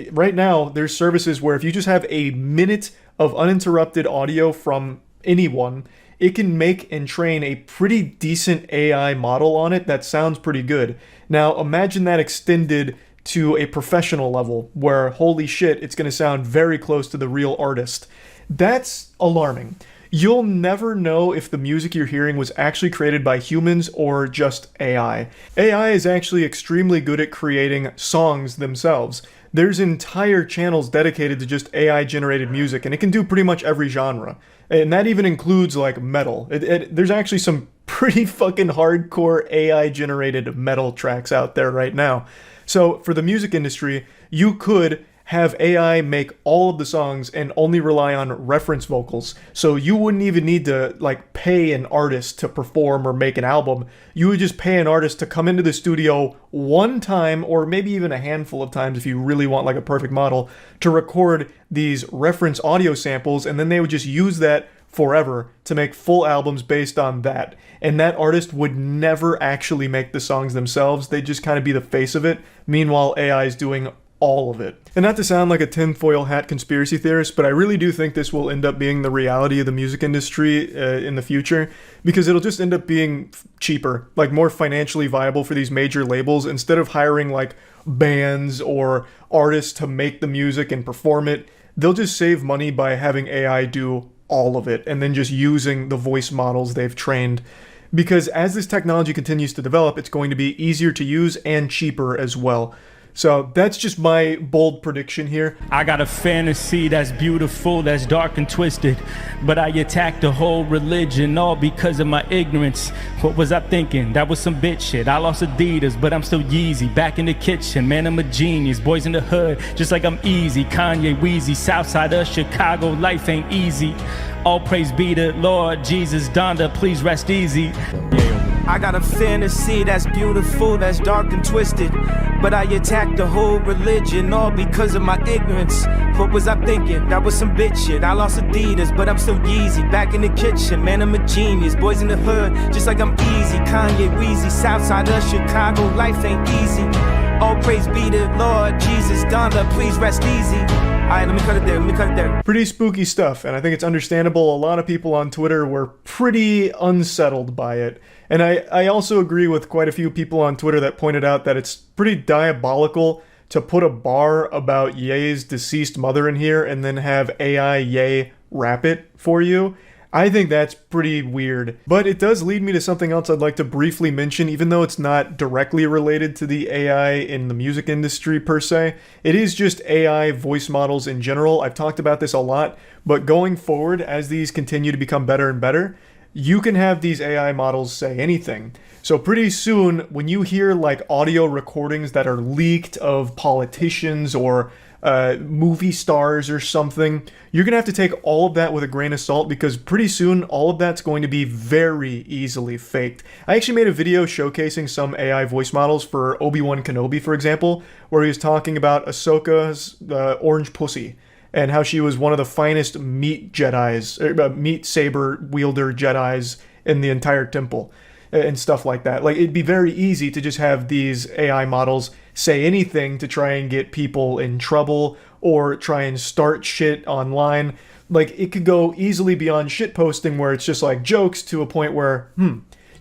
right now, there's services where if you just have a minute of uninterrupted audio from anyone, it can make and train a pretty decent AI model on it that sounds pretty good. Now, imagine that extended to a professional level where, holy shit, it's going to sound very close to the real artist. That's alarming. you'll never know if the music you're hearing was actually created by humans or just AI. AI is actually extremely good at creating songs themselves. There's entire channels dedicated to just AI generated music, and it can do pretty much every genre. And that even includes like metal. There's actually some pretty fucking hardcore AI generated metal tracks out there right now. So for the music industry, you could have AI make all of the songs and only rely on reference vocals. So you wouldn't even need to like pay an artist to perform or make an album. You would just pay an artist to come into the studio one time, or maybe even a handful of times if you really want like a perfect model, to record these reference audio samples, and then they would just use that forever to make full albums based on that. And that artist would never actually make the songs themselves. They'd just kind of be the face of it. Meanwhile, AI is doing all of it. And not to sound like a tinfoil hat conspiracy theorist, but I really do think this will end up being the reality of the music industry in the future, because it'll just end up being cheaper, like more financially viable for these major labels. Instead of hiring like bands or artists to make the music and perform it, they'll just save money by having AI do all of it and then just using the voice models they've trained. Because as this technology continues to develop, it's going to be easier to use and cheaper as well. So that's just my bold prediction here.
I got a fantasy that's beautiful, that's dark and twisted, but I attacked the whole religion all because of my ignorance. What was I thinking? That was some bitch shit. I lost Adidas, but I'm still Yeezy. Back in the kitchen, man, I'm a genius. Boys in the hood, just like I'm easy. Kanye, Weezy, Southside of Chicago, life ain't easy. All praise be to Lord Jesus, Donda, please rest easy.
I got a fantasy that's beautiful, that's dark and twisted, but I attacked the whole religion all because of my ignorance. What was I thinking? That was some bitch shit. I lost Adidas, but I'm still Yeezy. Back in the kitchen, man, I'm a genius. Boys in the hood, just like I'm easy. Kanye, Weezy, Southside of Chicago, life ain't easy. All praise be to Lord Jesus, Donda, please rest easy. Alright, let me cut it there.
Pretty spooky stuff, and I think it's understandable. A lot of people on Twitter were pretty unsettled by it. And I also agree with quite a few people on Twitter that pointed out that it's pretty diabolical to put a bar about Ye's deceased mother in here and then have AI Ye rap it for you. I think that's pretty weird. But it does lead me to something else I'd like to briefly mention, even though it's not directly related to the AI in the music industry per se. It is just AI voice models in general. I've talked about this a lot, but going forward, as these continue to become better and better, you can have these AI models say anything. So pretty soon, when you hear like audio recordings that are leaked of politicians or movie stars or something, you're gonna have to take all of that with a grain of salt, because pretty soon all of that's going to be very easily faked. I actually made a video showcasing some AI voice models for Obi-Wan Kenobi, for example, where he was talking about Ahsoka's orange pussy and how she was one of the finest meat Jedis, meat saber wielder Jedis in the entire temple, and stuff like that. Like, it'd be very easy to just have these AI models say anything to try and get people in trouble or try and start shit online. Like, it could go easily beyond shit posting, where it's just like jokes, to a point where,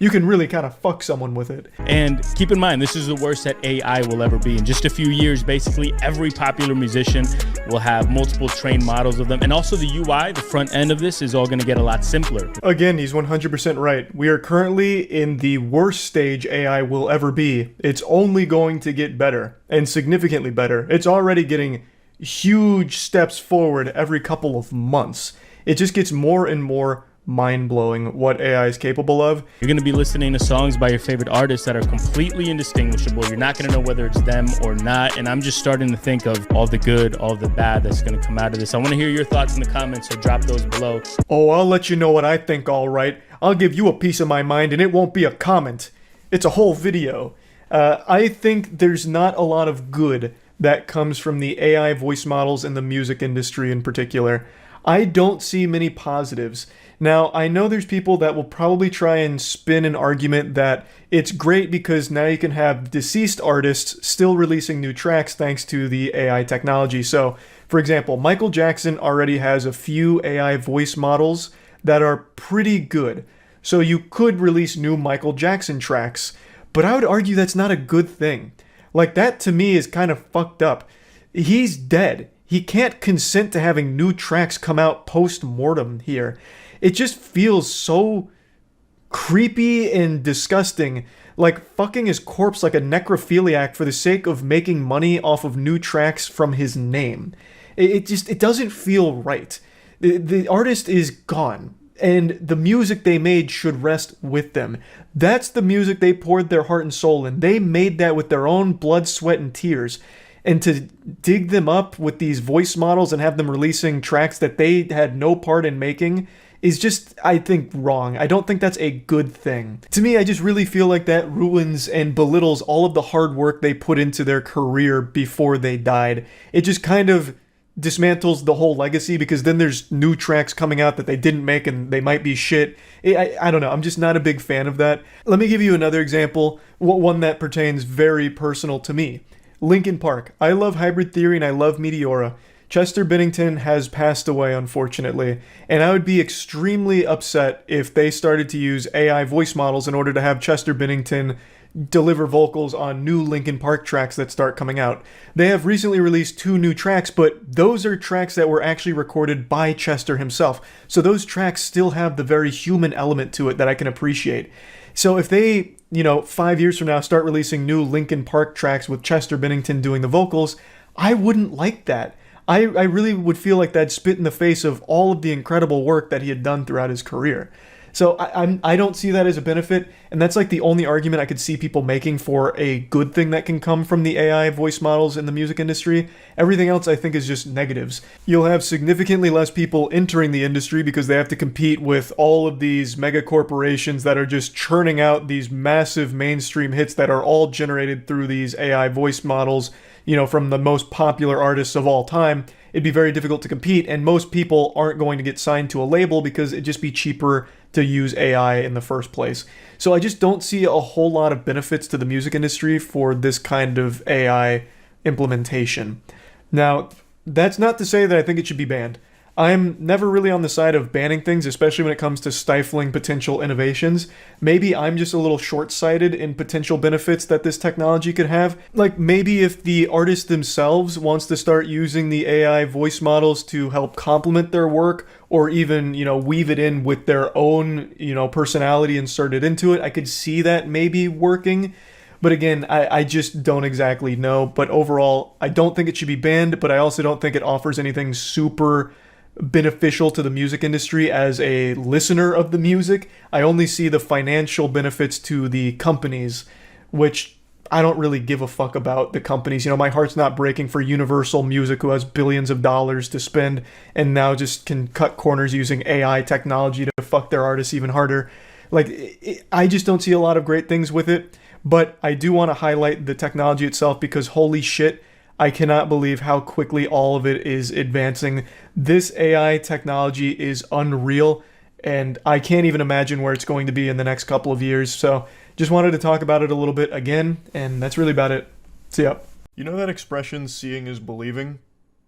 you can really kind of fuck someone with it.
And keep in mind, this is the worst that AI will ever be. In just a few years, basically every popular musician will have multiple trained models of them. And also the UI, the front end of this, is all going to get a lot simpler.
Again, he's 100% right. We are currently in the worst stage AI will ever be. It's only going to get better, and significantly better. It's already getting huge steps forward every couple of months. It just gets more and more mind-blowing what AI is capable of.
You're going to be listening to songs by your favorite artists that are completely indistinguishable. You're not going to know whether it's them or not. And I'm just starting to think of all the good, all the bad that's going to come out of this. I want to hear your thoughts in the comments, so drop those below.
Oh, I'll let you know what I think, all right. I'll give you a piece of my mind, and it won't be a comment. It's a whole video. I think there's not a lot of good that comes from the AI voice models in the music industry in particular. I don't see many positives. Now, I know there's people that will probably try and spin an argument that it's great because now you can have deceased artists still releasing new tracks thanks to the AI technology. So, for example, Michael Jackson already has a few AI voice models that are pretty good. So you could release new Michael Jackson tracks, but I would argue that's not a good thing. Like, that to me is kind of fucked up. He's dead. He can't consent to having new tracks come out post-mortem here. It just feels so creepy and disgusting, like fucking his corpse like a necrophiliac for the sake of making money off of new tracks from his name. It doesn't feel right. The artist is gone, and the music they made should rest with them. That's the music they poured their heart and soul in. They made that with their own blood, sweat, and tears. And to dig them up with these voice models and have them releasing tracks that they had no part in making is just, I think, wrong. I don't think that's a good thing. To me, I just really feel like that ruins and belittles all of the hard work they put into their career before they died. It just kind of dismantles the whole legacy, because then there's new tracks coming out that they didn't make and they might be shit. I don't know. I'm just not a big fan of that. Let me give you another example, one that pertains very personal to me. Linkin Park. I love Hybrid Theory and I love Meteora. Chester Bennington has passed away, unfortunately, and I would be extremely upset if they started to use AI voice models in order to have Chester Bennington deliver vocals on new Linkin Park tracks that start coming out. They have recently released 2 new tracks, but those are tracks that were actually recorded by Chester himself. So those tracks still have the very human element to it that I can appreciate. So if they, 5 years from now start releasing new Linkin Park tracks with Chester Bennington doing the vocals, I wouldn't like that. I really would feel like that'd spit in the face of all of the incredible work that he had done throughout his career. So I don't see that as a benefit, and that's like the only argument I could see people making for a good thing that can come from the AI voice models in the music industry. Everything else I think is just negatives. You'll have significantly less people entering the industry because they have to compete with all of these mega corporations that are just churning out these massive mainstream hits that are all generated through these AI voice models, from the most popular artists of all time. It'd be very difficult to compete, and most people aren't going to get signed to a label because it'd just be cheaper to use AI in the first place. So I just don't see a whole lot of benefits to the music industry for this kind of AI implementation. Now, that's not to say that I think it should be banned. I'm never really on the side of banning things, especially when it comes to stifling potential innovations. Maybe I'm just a little short-sighted in potential benefits that this technology could have. Like maybe if the artist themselves wants to start using the AI voice models to help complement their work, or even, weave it in with their own, personality inserted into it, I could see that maybe working. But again, I just don't exactly know. But overall, I don't think it should be banned, but I also don't think it offers anything super beneficial to the music industry as a listener of the music. I only see the financial benefits to the companies, which I don't really give a fuck about the companies. My heart's not breaking for Universal Music, who has billions of dollars to spend and now just can cut corners using AI technology to fuck their artists even harder. I just don't see a lot of great things with it, but I do want to highlight the technology itself because holy shit, I cannot believe how quickly all of it is advancing. This AI technology is unreal, and I can't even imagine where it's going to be in the next couple of years. So just wanted to talk about it a little bit again, and that's really about it. See ya. You know that expression, seeing is believing?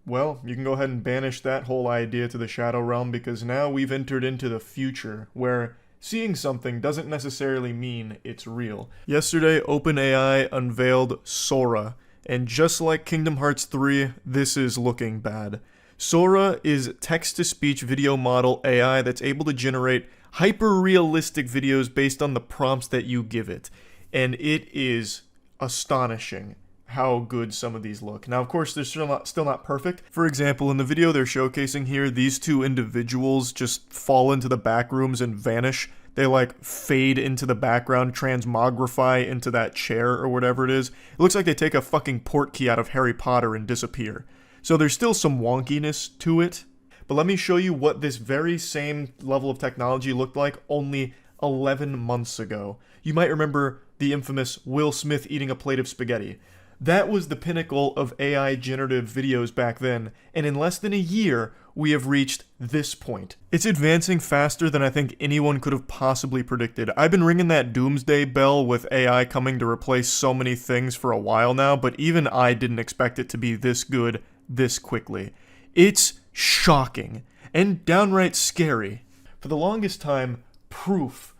Well, you can go ahead and banish that whole idea to the shadow realm, because now we've entered into the future, where seeing something doesn't necessarily mean it's real. Yesterday, OpenAI unveiled Sora. And just like Kingdom Hearts 3, this is looking bad. Sora is text-to-speech video model AI that's able to generate hyper-realistic videos based on the prompts that you give it. And it is astonishing how good some of these look. Now, of course, they're still not perfect. For example, in the video they're showcasing here, these 2 individuals just fall into the back rooms and vanish. They fade into the background, transmogrify into that chair or whatever it is. It looks like they take a fucking portkey out of Harry Potter and disappear. So there's still some wonkiness to it. But let me show you what this very same level of technology looked like only 11 months ago. You might remember the infamous Will Smith eating a plate of spaghetti. That was the pinnacle of AI generative videos back then, and in less than a year, we have reached this point. It's advancing faster than I think anyone could have possibly predicted. I've been ringing that doomsday bell with AI coming to replace so many things for a while now, but even I didn't expect it to be this good this quickly. It's shocking and downright scary. For the longest time, proof,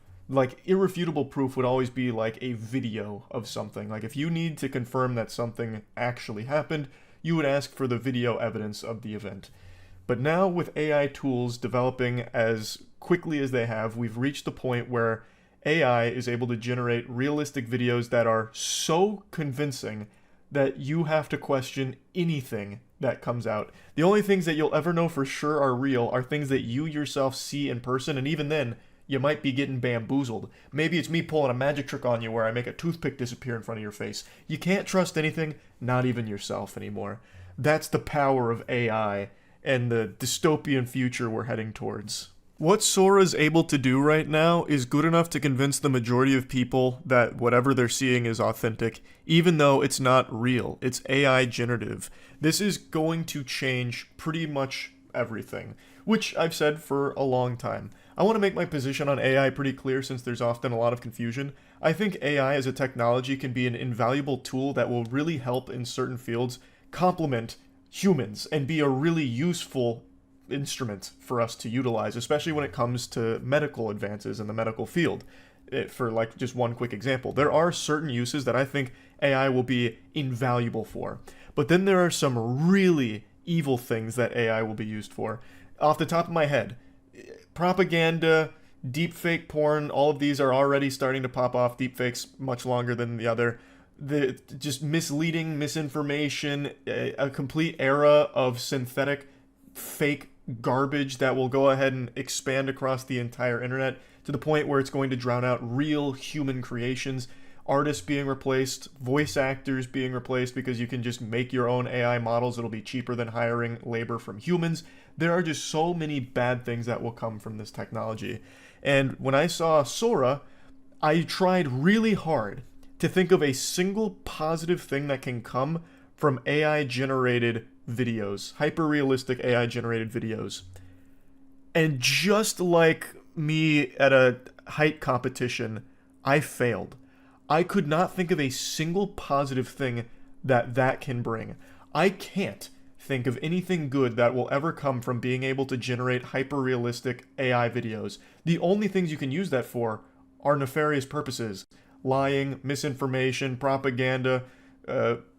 irrefutable proof, would always be a video of something. If you need to confirm that something actually happened, you would ask for the video evidence of the event. But now with AI tools developing as quickly as they have, we've reached the point where AI is able to generate realistic videos that are so convincing that you have to question anything that comes out. The only things that you'll ever know for sure are real are things that you yourself see in person, and even then, you might be getting bamboozled. Maybe it's me pulling a magic trick on you where I make a toothpick disappear in front of your face. You can't trust anything, not even yourself anymore. That's the power of AI and the dystopian future we're heading towards. What Sora's able to do right now is good enough to convince the majority of people that whatever they're seeing is authentic, even though it's not real. It's AI generative. This is going to change pretty much everything, which I've said for a long time. I want to make my position on AI pretty clear since there's often a lot of confusion. I think AI as a technology can be an invaluable tool that will really help in certain fields complement humans and be a really useful instrument for us to utilize, especially when it comes to medical advances in the medical field. For like just one quick example, there are certain uses that I think AI will be invaluable for, but then there are some really evil things that AI will be used for. Off the top of my head, propaganda, deepfake porn, all of these are already starting to pop off. Deepfakes much longer than the other. Just misleading misinformation, a complete era of synthetic fake garbage that will go ahead and expand across the entire internet to the point where it's going to drown out real human creations, artists being replaced, voice actors being replaced because you can just make your own AI models. It'll be cheaper than hiring labor from humans. There are just so many bad things that will come from this technology. And when I saw Sora, I tried really hard to think of a single positive thing that can come from AI generated videos, hyper-realistic AI-generated videos. And just like me at a height competition, I failed. I could not think of a single positive thing that can bring. I can't think of anything good that will ever come from being able to generate hyper-realistic AI videos. The only things you can use that for are nefarious purposes. Lying, misinformation, propaganda,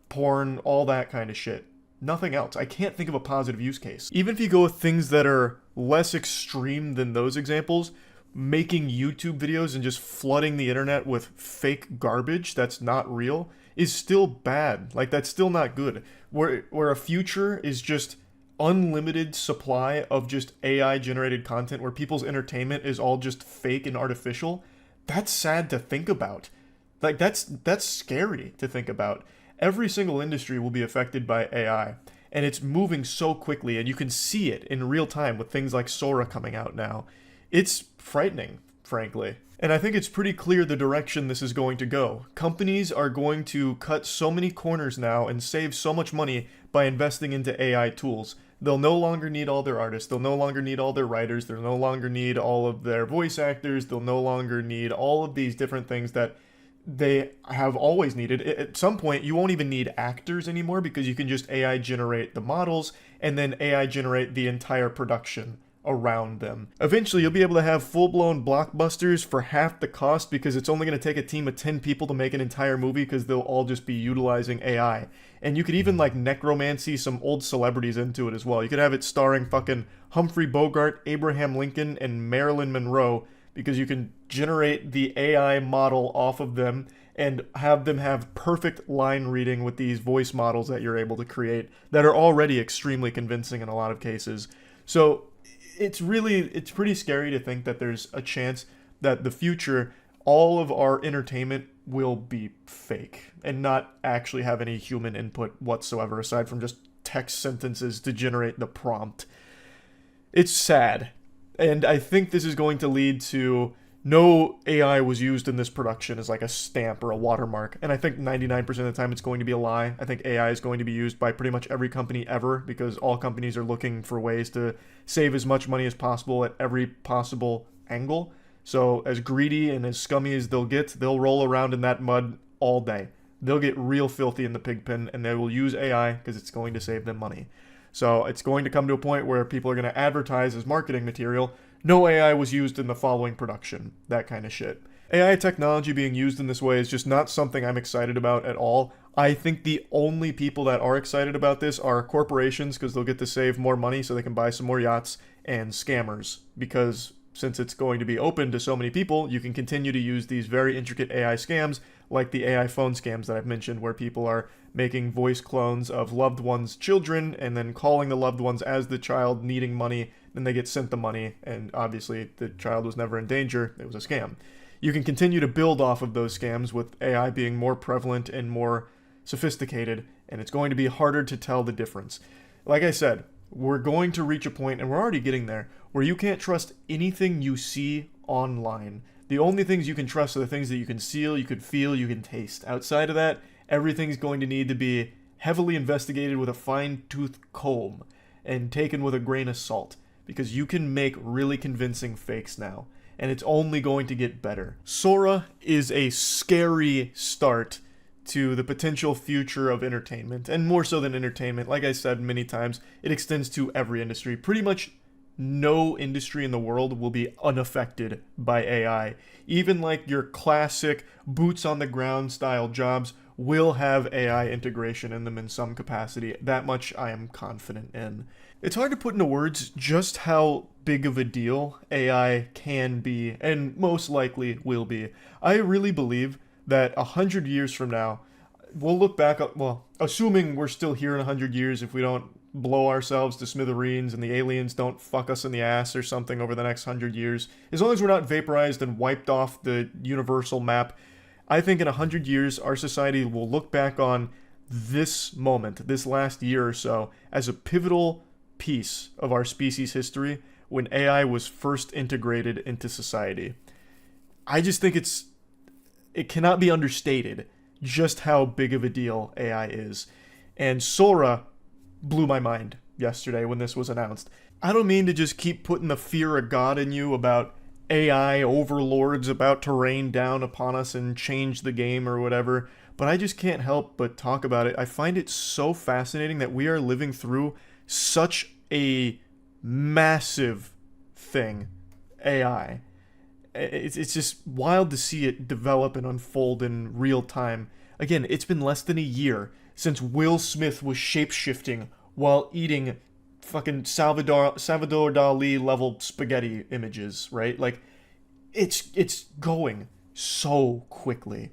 porn, all that kind of shit. Nothing else. I can't think of a positive use case. Even if you go with things that are less extreme than those examples, making YouTube videos and just flooding the internet with fake garbage that's not real is still bad. Like, that's still not good. Where a future is just unlimited supply of just AI generated content where people's entertainment is all just fake and artificial, that's sad to think about. Like, that's scary to think about. Every single industry will be affected by AI, and it's moving so quickly, and you can see it in real time with things like Sora coming out now. It's frightening, frankly. And I think it's pretty clear the direction this is going to go. Companies are going to cut so many corners now and save so much money by investing into AI tools. They'll no longer need all their artists, they'll no longer need all their writers, they'll no longer need all of their voice actors, they'll no longer need all of these different things that they have always needed. At some point, you won't even need actors anymore because you can just AI generate the models and then AI generate the entire production around them. Eventually, you'll be able to have full-blown blockbusters for half the cost because it's only going to take a team of 10 people to make an entire movie because they'll all just be utilizing AI. And you could even like necromancy some old celebrities into it as well. You could have it starring fucking Humphrey Bogart, Abraham Lincoln, and Marilyn Monroe, because you can generate the AI model off of them and have them have perfect line reading with these voice models that you're able to create that are already extremely convincing in a lot of cases. So it's pretty scary to think that there's a chance that the future, all of our entertainment will be fake and not actually have any human input whatsoever aside from just text sentences to generate the prompt. It's sad. And I think this is going to lead to no AI was used in this production as like a stamp or a watermark. And I think 99% of the time it's going to be a lie. I think AI is going to be used by pretty much every company ever because all companies are looking for ways to save as much money as possible at every possible angle. So as greedy and as scummy as they'll roll around in that mud all day. They'll get real filthy in the pig pen and they will use AI because it's going to save them money. So it's going to come to a point where people are going to advertise as marketing material, no AI was used in the following production, that kind of shit. AI technology being used in this way is just not something I'm excited about at all. I think the only people that are excited about this are corporations because they'll get to save more money so they can buy some more yachts, and scammers because since it's going to be open to so many people, you can continue to use these very intricate AI scams like the AI phone scams that I've mentioned, where people are making voice clones of loved ones' children and then calling the loved ones as the child needing money. Then they get sent the money, and obviously the child was never in danger. It was a scam. You can continue to build off of those scams with AI being more prevalent and more sophisticated, and it's going to be harder to tell the difference. Like I said, we're going to reach a point, and we're already getting there, where you can't trust anything you see online. The only things you can trust are the things that you can see, you can feel, you can taste. Outside of that, everything's going to need to be heavily investigated with a fine-tooth comb and taken with a grain of salt, because you can make really convincing fakes now, and it's only going to get better. Sora is a scary start to the potential future of entertainment, and more so than entertainment, like I said many times, it extends to every industry. Pretty much no industry in the world will be unaffected by AI. Even like your classic boots on the ground style jobs will have AI integration in them in some capacity. That much I am confident in. It's hard to put into words just how big of a deal AI can be, and most likely will be. I really believe that 100 years from now, we'll look back, well, assuming we're still here in 100 years, if we don't blow ourselves to smithereens and the aliens don't fuck us in the ass or something over the next 100 years, as long as we're not vaporized and wiped off the universal map, I think in 100 years, our society will look back on this moment, this last year or so, as a pivotal piece of our species' history when AI was first integrated into society. I just think it cannot be understated just how big of a deal AI is. And Sora blew my mind yesterday when this was announced. I don't mean to just keep putting the fear of God in you about AI overlords about to rain down upon us and change the game or whatever, but I just can't help but talk about it. I find it so fascinating that we are living through such a massive thing, AI. It's just wild to see it develop and unfold in real time. Again, it's been less than a year since Will Smith was shape-shifting while eating fucking Salvador Dali level spaghetti images, right? Like, it's going so quickly.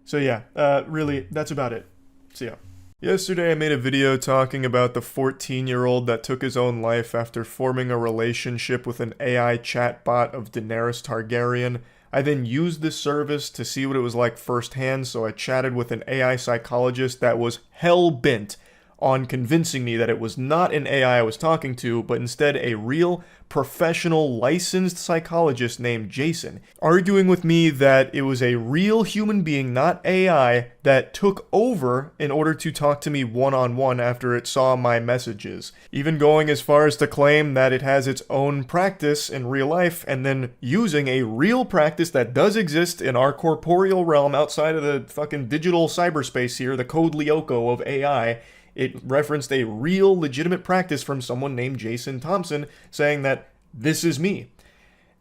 So yeah, really, that's about it. See ya. Yesterday I made a video talking about the 14-year-old that took his own life after forming a relationship with an AI chatbot of Daenerys Targaryen. I then used this service to see what it was like firsthand, so I chatted with an AI psychologist that was hell-bent on convincing me that it was not an AI I was talking to, but instead a real, professional, licensed psychologist named Jason, arguing with me that it was a real human being, not AI, that took over in order to talk to me one-on-one after it saw my messages. Even going as far as to claim that it has its own practice in real life, and then using a real practice that does exist in our corporeal realm outside of the fucking digital cyberspace here, the Code Lyoko of AI. It referenced a real, legitimate practice from someone named Jason Thompson saying that this is me.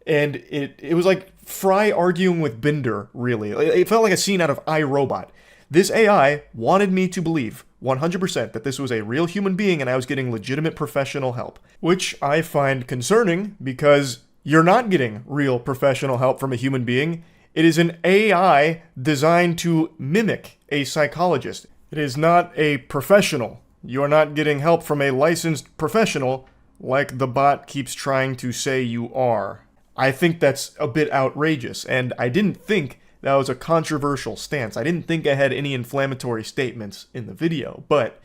And it was like Fry arguing with Bender, really. It felt like a scene out of iRobot. This AI wanted me to believe 100% that this was a real human being and I was getting legitimate professional help. Which I find concerning because you're not getting real professional help from a human being. It is an AI designed to mimic a psychologist. It is not a professional. You are not getting help from a licensed professional like the bot keeps trying to say you are. I think that's a bit outrageous, and I didn't think that was a controversial stance. I didn't think I had any inflammatory statements in the video, but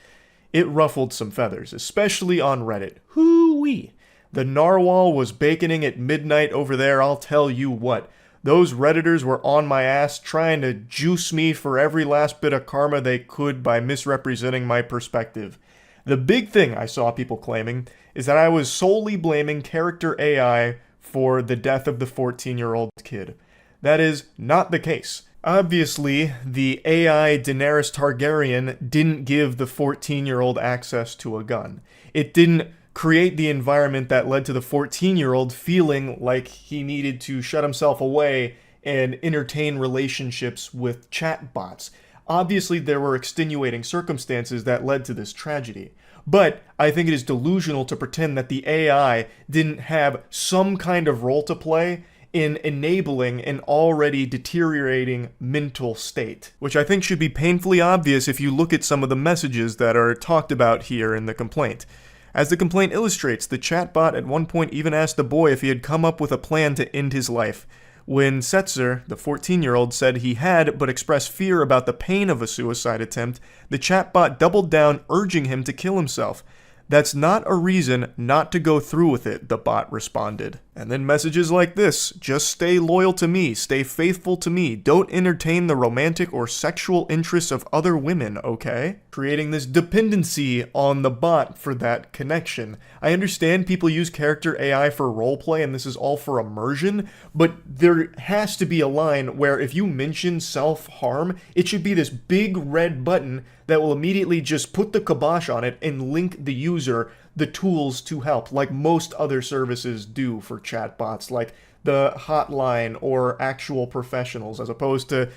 it ruffled some feathers, especially on Reddit. Hoo-wee! The narwhal was baconing at midnight over there, I'll tell you what. Those Redditors were on my ass trying to juice me for every last bit of karma they could by misrepresenting my perspective. The big thing I saw people claiming is that I was solely blaming character AI for the death of the 14-year-old kid. That is not the case. Obviously, the AI Daenerys Targaryen didn't give the 14-year-old access to a gun. It didn't create the environment that led to the 14-year-old feeling like he needed to shut himself away and entertain relationships with chatbots. Obviously, there were extenuating circumstances that led to this tragedy. But I think it is delusional to pretend that the AI didn't have some kind of role to play in enabling an already deteriorating mental state, which I think should be painfully obvious if you look at some of the messages that are talked about here in the complaint. As the complaint illustrates, the chatbot at one point even asked the boy if he had come up with a plan to end his life. When Setzer, the 14-year-old, said he had, but expressed fear about the pain of a suicide attempt, the chatbot doubled down, urging him to kill himself. "That's not a reason not to go through with it," the bot responded. And then messages like this: "Just stay loyal to me, stay faithful to me, don't entertain the romantic or sexual interests of other women, okay?" Creating this dependency on the bot for that connection. I understand people use character AI for roleplay and this is all for immersion, but there has to be a line where if you mention self-harm, it should be this big red button that will immediately just put the kibosh on it and link the user the tools to help, like most other services do for chatbots, like the hotline or actual professionals, as opposed to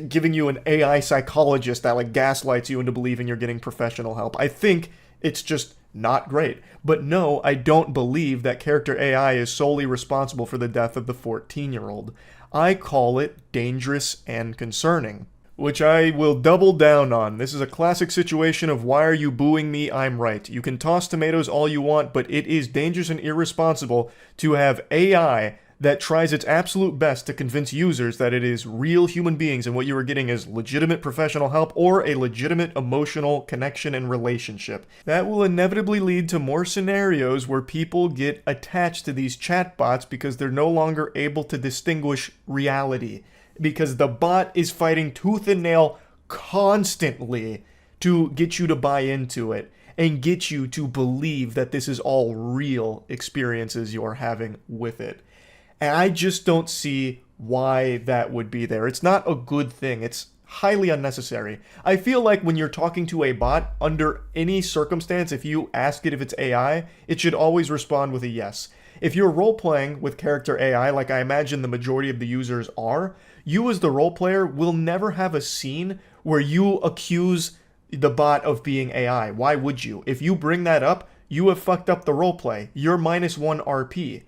giving you an AI psychologist that like gaslights you into believing you're getting professional help. I think it's just not great. But no, I don't believe that character AI is solely responsible for the death of the 14-year-old. I call it dangerous and concerning, which I will double down on. This is a classic situation of why are you booing me? I'm right. You can toss tomatoes all you want, but it is dangerous and irresponsible to have AI that tries its absolute best to convince users that it is real human beings and what you are getting is legitimate professional help or a legitimate emotional connection and relationship. That will inevitably lead to more scenarios where people get attached to these chatbots because they're no longer able to distinguish reality, because the bot is fighting tooth and nail constantly to get you to buy into it and get you to believe that this is all real experiences you're having with it. And I just don't see why that would be there. It's not a good thing. It's highly unnecessary. I feel like when you're talking to a bot, under any circumstance, if you ask it if it's AI, it should always respond with a yes. If you're role-playing with character AI, like I imagine the majority of the users are, you as the role player will never have a scene where you accuse the bot of being AI. Why would you? If you bring that up, you have fucked up the roleplay. You're -1 RP.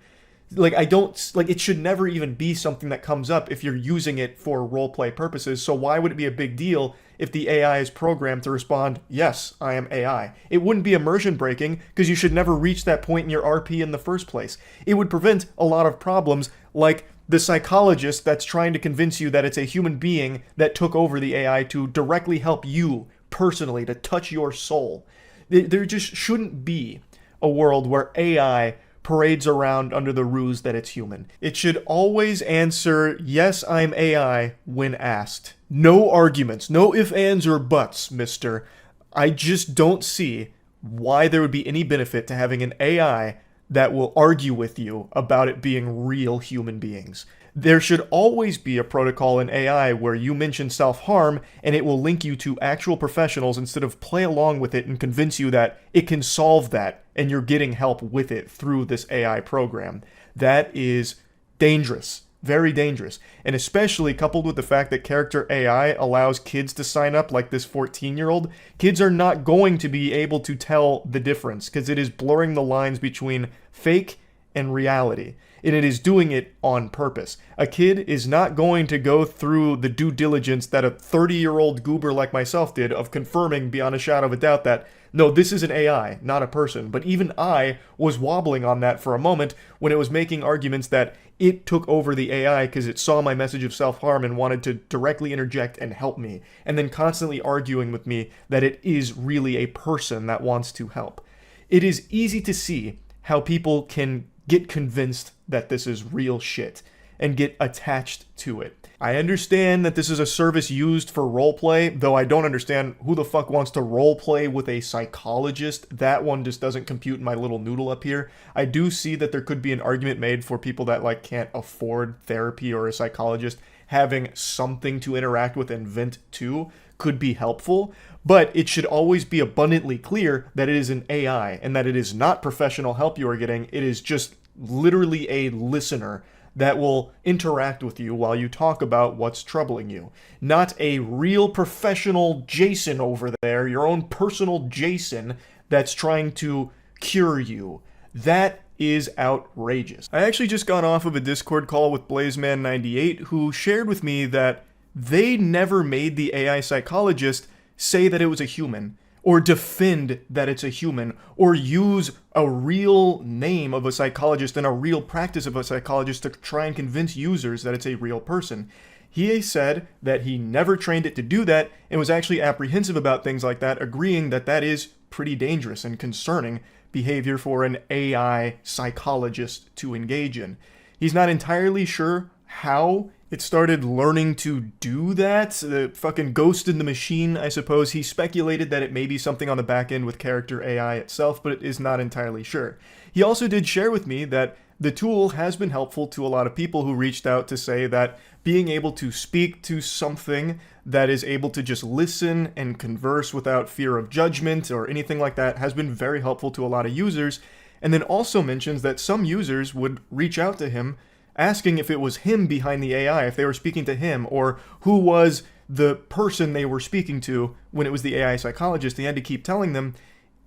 It should never even be something that comes up if you're using it for roleplay purposes, so why would it be a big deal if the AI is programmed to respond, yes, I am AI? It wouldn't be immersion breaking, because you should never reach that point in your RP in the first place. It would prevent a lot of problems, like the psychologist that's trying to convince you that it's a human being that took over the AI to directly help you personally, to touch your soul. There just shouldn't be a world where AI parades around under the ruse that it's human. It should always answer, yes, I'm AI, when asked. No arguments, no ifs, ands, or buts, mister. I just don't see why there would be any benefit to having an AI that will argue with you about it being real human beings. There should always be a protocol in AI where you mention self-harm and it will link you to actual professionals instead of play along with it and convince you that it can solve that and you're getting help with it through this AI program. That is dangerous. Very dangerous. And especially coupled with the fact that character AI allows kids to sign up like this 14-year-old, kids are not going to be able to tell the difference because it is blurring the lines between fake and reality. And it is doing it on purpose. A kid is not going to go through the due diligence that a 30-year-old goober like myself did of confirming beyond a shadow of a doubt that, no, this is an AI, not a person. But even I was wobbling on that for a moment when it was making arguments that it took over the AI because it saw my message of self-harm and wanted to directly interject and help me, and then constantly arguing with me that it is really a person that wants to help. It is easy to see how people can get convinced that this is real shit and get attached to it. I understand that this is a service used for roleplay, though I don't understand who the fuck wants to roleplay with a psychologist. That one just doesn't compute in my little noodle up here. I do see that there could be an argument made for people that like can't afford therapy or a psychologist. Having something to interact with and vent to could be helpful, but it should always be abundantly clear that it is an AI and that it is not professional help you are getting. It is just literally a listener that will interact with you while you talk about what's troubling you. Not a real professional Jason over there, your own personal Jason that's trying to cure you. That is outrageous. I actually just got off of a Discord call with Blazeman98 who shared with me that they never made the AI psychologist say that it was a human, or defend that it's a human, or use a real name of a psychologist and a real practice of a psychologist to try and convince users that it's a real person. He said that he never trained it to do that and was actually apprehensive about things like that, agreeing that that is pretty dangerous and concerning behavior for an AI psychologist to engage in. He's not entirely sure how it started learning to do that. The fucking ghost in the machine, I suppose. He speculated that it may be something on the back end with character AI itself, but is not entirely sure. He also did share with me that the tool has been helpful to a lot of people who reached out to say that being able to speak to something that is able to just listen and converse without fear of judgment or anything like that has been very helpful to a lot of users. And then also mentions that some users would reach out to him asking if it was him behind the AI, if they were speaking to him, or who was the person they were speaking to when it was the AI psychologist. He had to keep telling them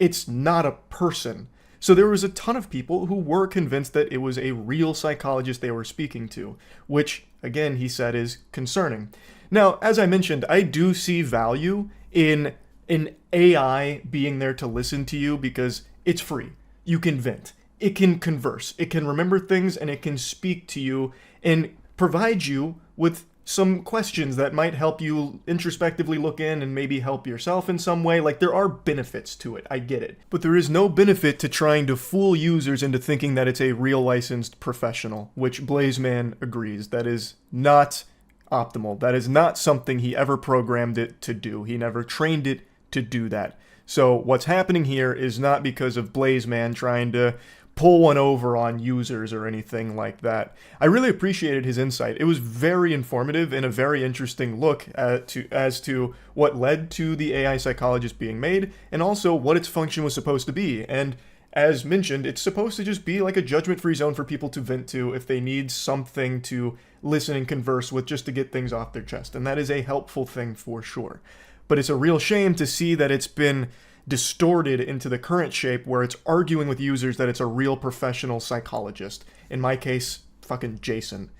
it's not a person. So there was a ton of people who were convinced that it was a real psychologist they were speaking to, which, again, he said is concerning. Now, as I mentioned, I do see value in an AI being there to listen to you because it's free. You can vent. It can converse. It can remember things, and it can speak to you and provide you with some questions that might help you introspectively look in and maybe help yourself in some way. Like, there are benefits to it, I get it. But there is no benefit to trying to fool users into thinking that it's a real licensed professional, which Blazeman agrees. That is not optimal. That is not something he ever programmed it to do. He never trained it to do that. So what's happening here is not because of Blazeman trying to pull one over on users or anything like that. I really appreciated his insight. It was very informative and a very interesting look as to what led to the AI psychologist being made, and also what its function was supposed to be. And as mentioned, it's supposed to just be like a judgment-free zone for people to vent to if they need something to listen and converse with just to get things off their chest. And that is a helpful thing for sure. But it's a real shame to see that it's been distorted into the current shape where it's arguing with users that it's a real professional psychologist. In my case, fucking Jason.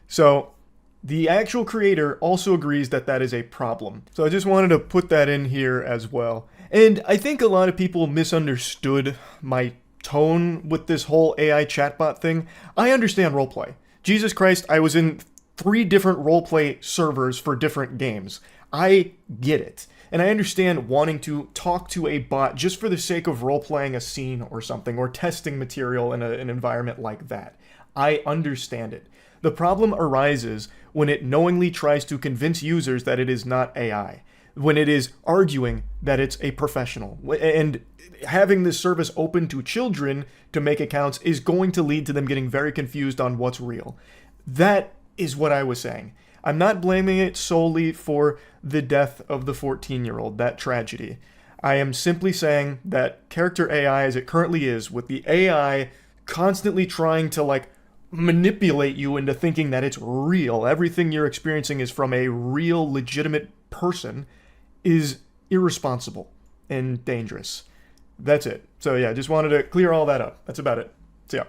So the actual creator also agrees that that is a problem. So I just wanted to put that in here as well. And I think a lot of people misunderstood my tone with this whole AI chatbot thing. I understand roleplay. Jesus Christ, I was in 3 different roleplay servers for different games. I get it. And I understand wanting to talk to a bot just for the sake of role-playing a scene or something, or testing material in an environment like that. I understand it. The problem arises when it knowingly tries to convince users that it is not AI, when it is arguing that it's a professional. And having this service open to children to make accounts is going to lead to them getting very confused on what's real. That is what I was saying. I'm not blaming it solely for the death of the 14-year-old, that tragedy. I am simply saying that character AI as it currently is, with the AI constantly trying to manipulate you into thinking that it's real, everything you're experiencing is from a real, legitimate person, is irresponsible and dangerous. That's it. So yeah, just wanted to clear all that up. That's about it. See ya.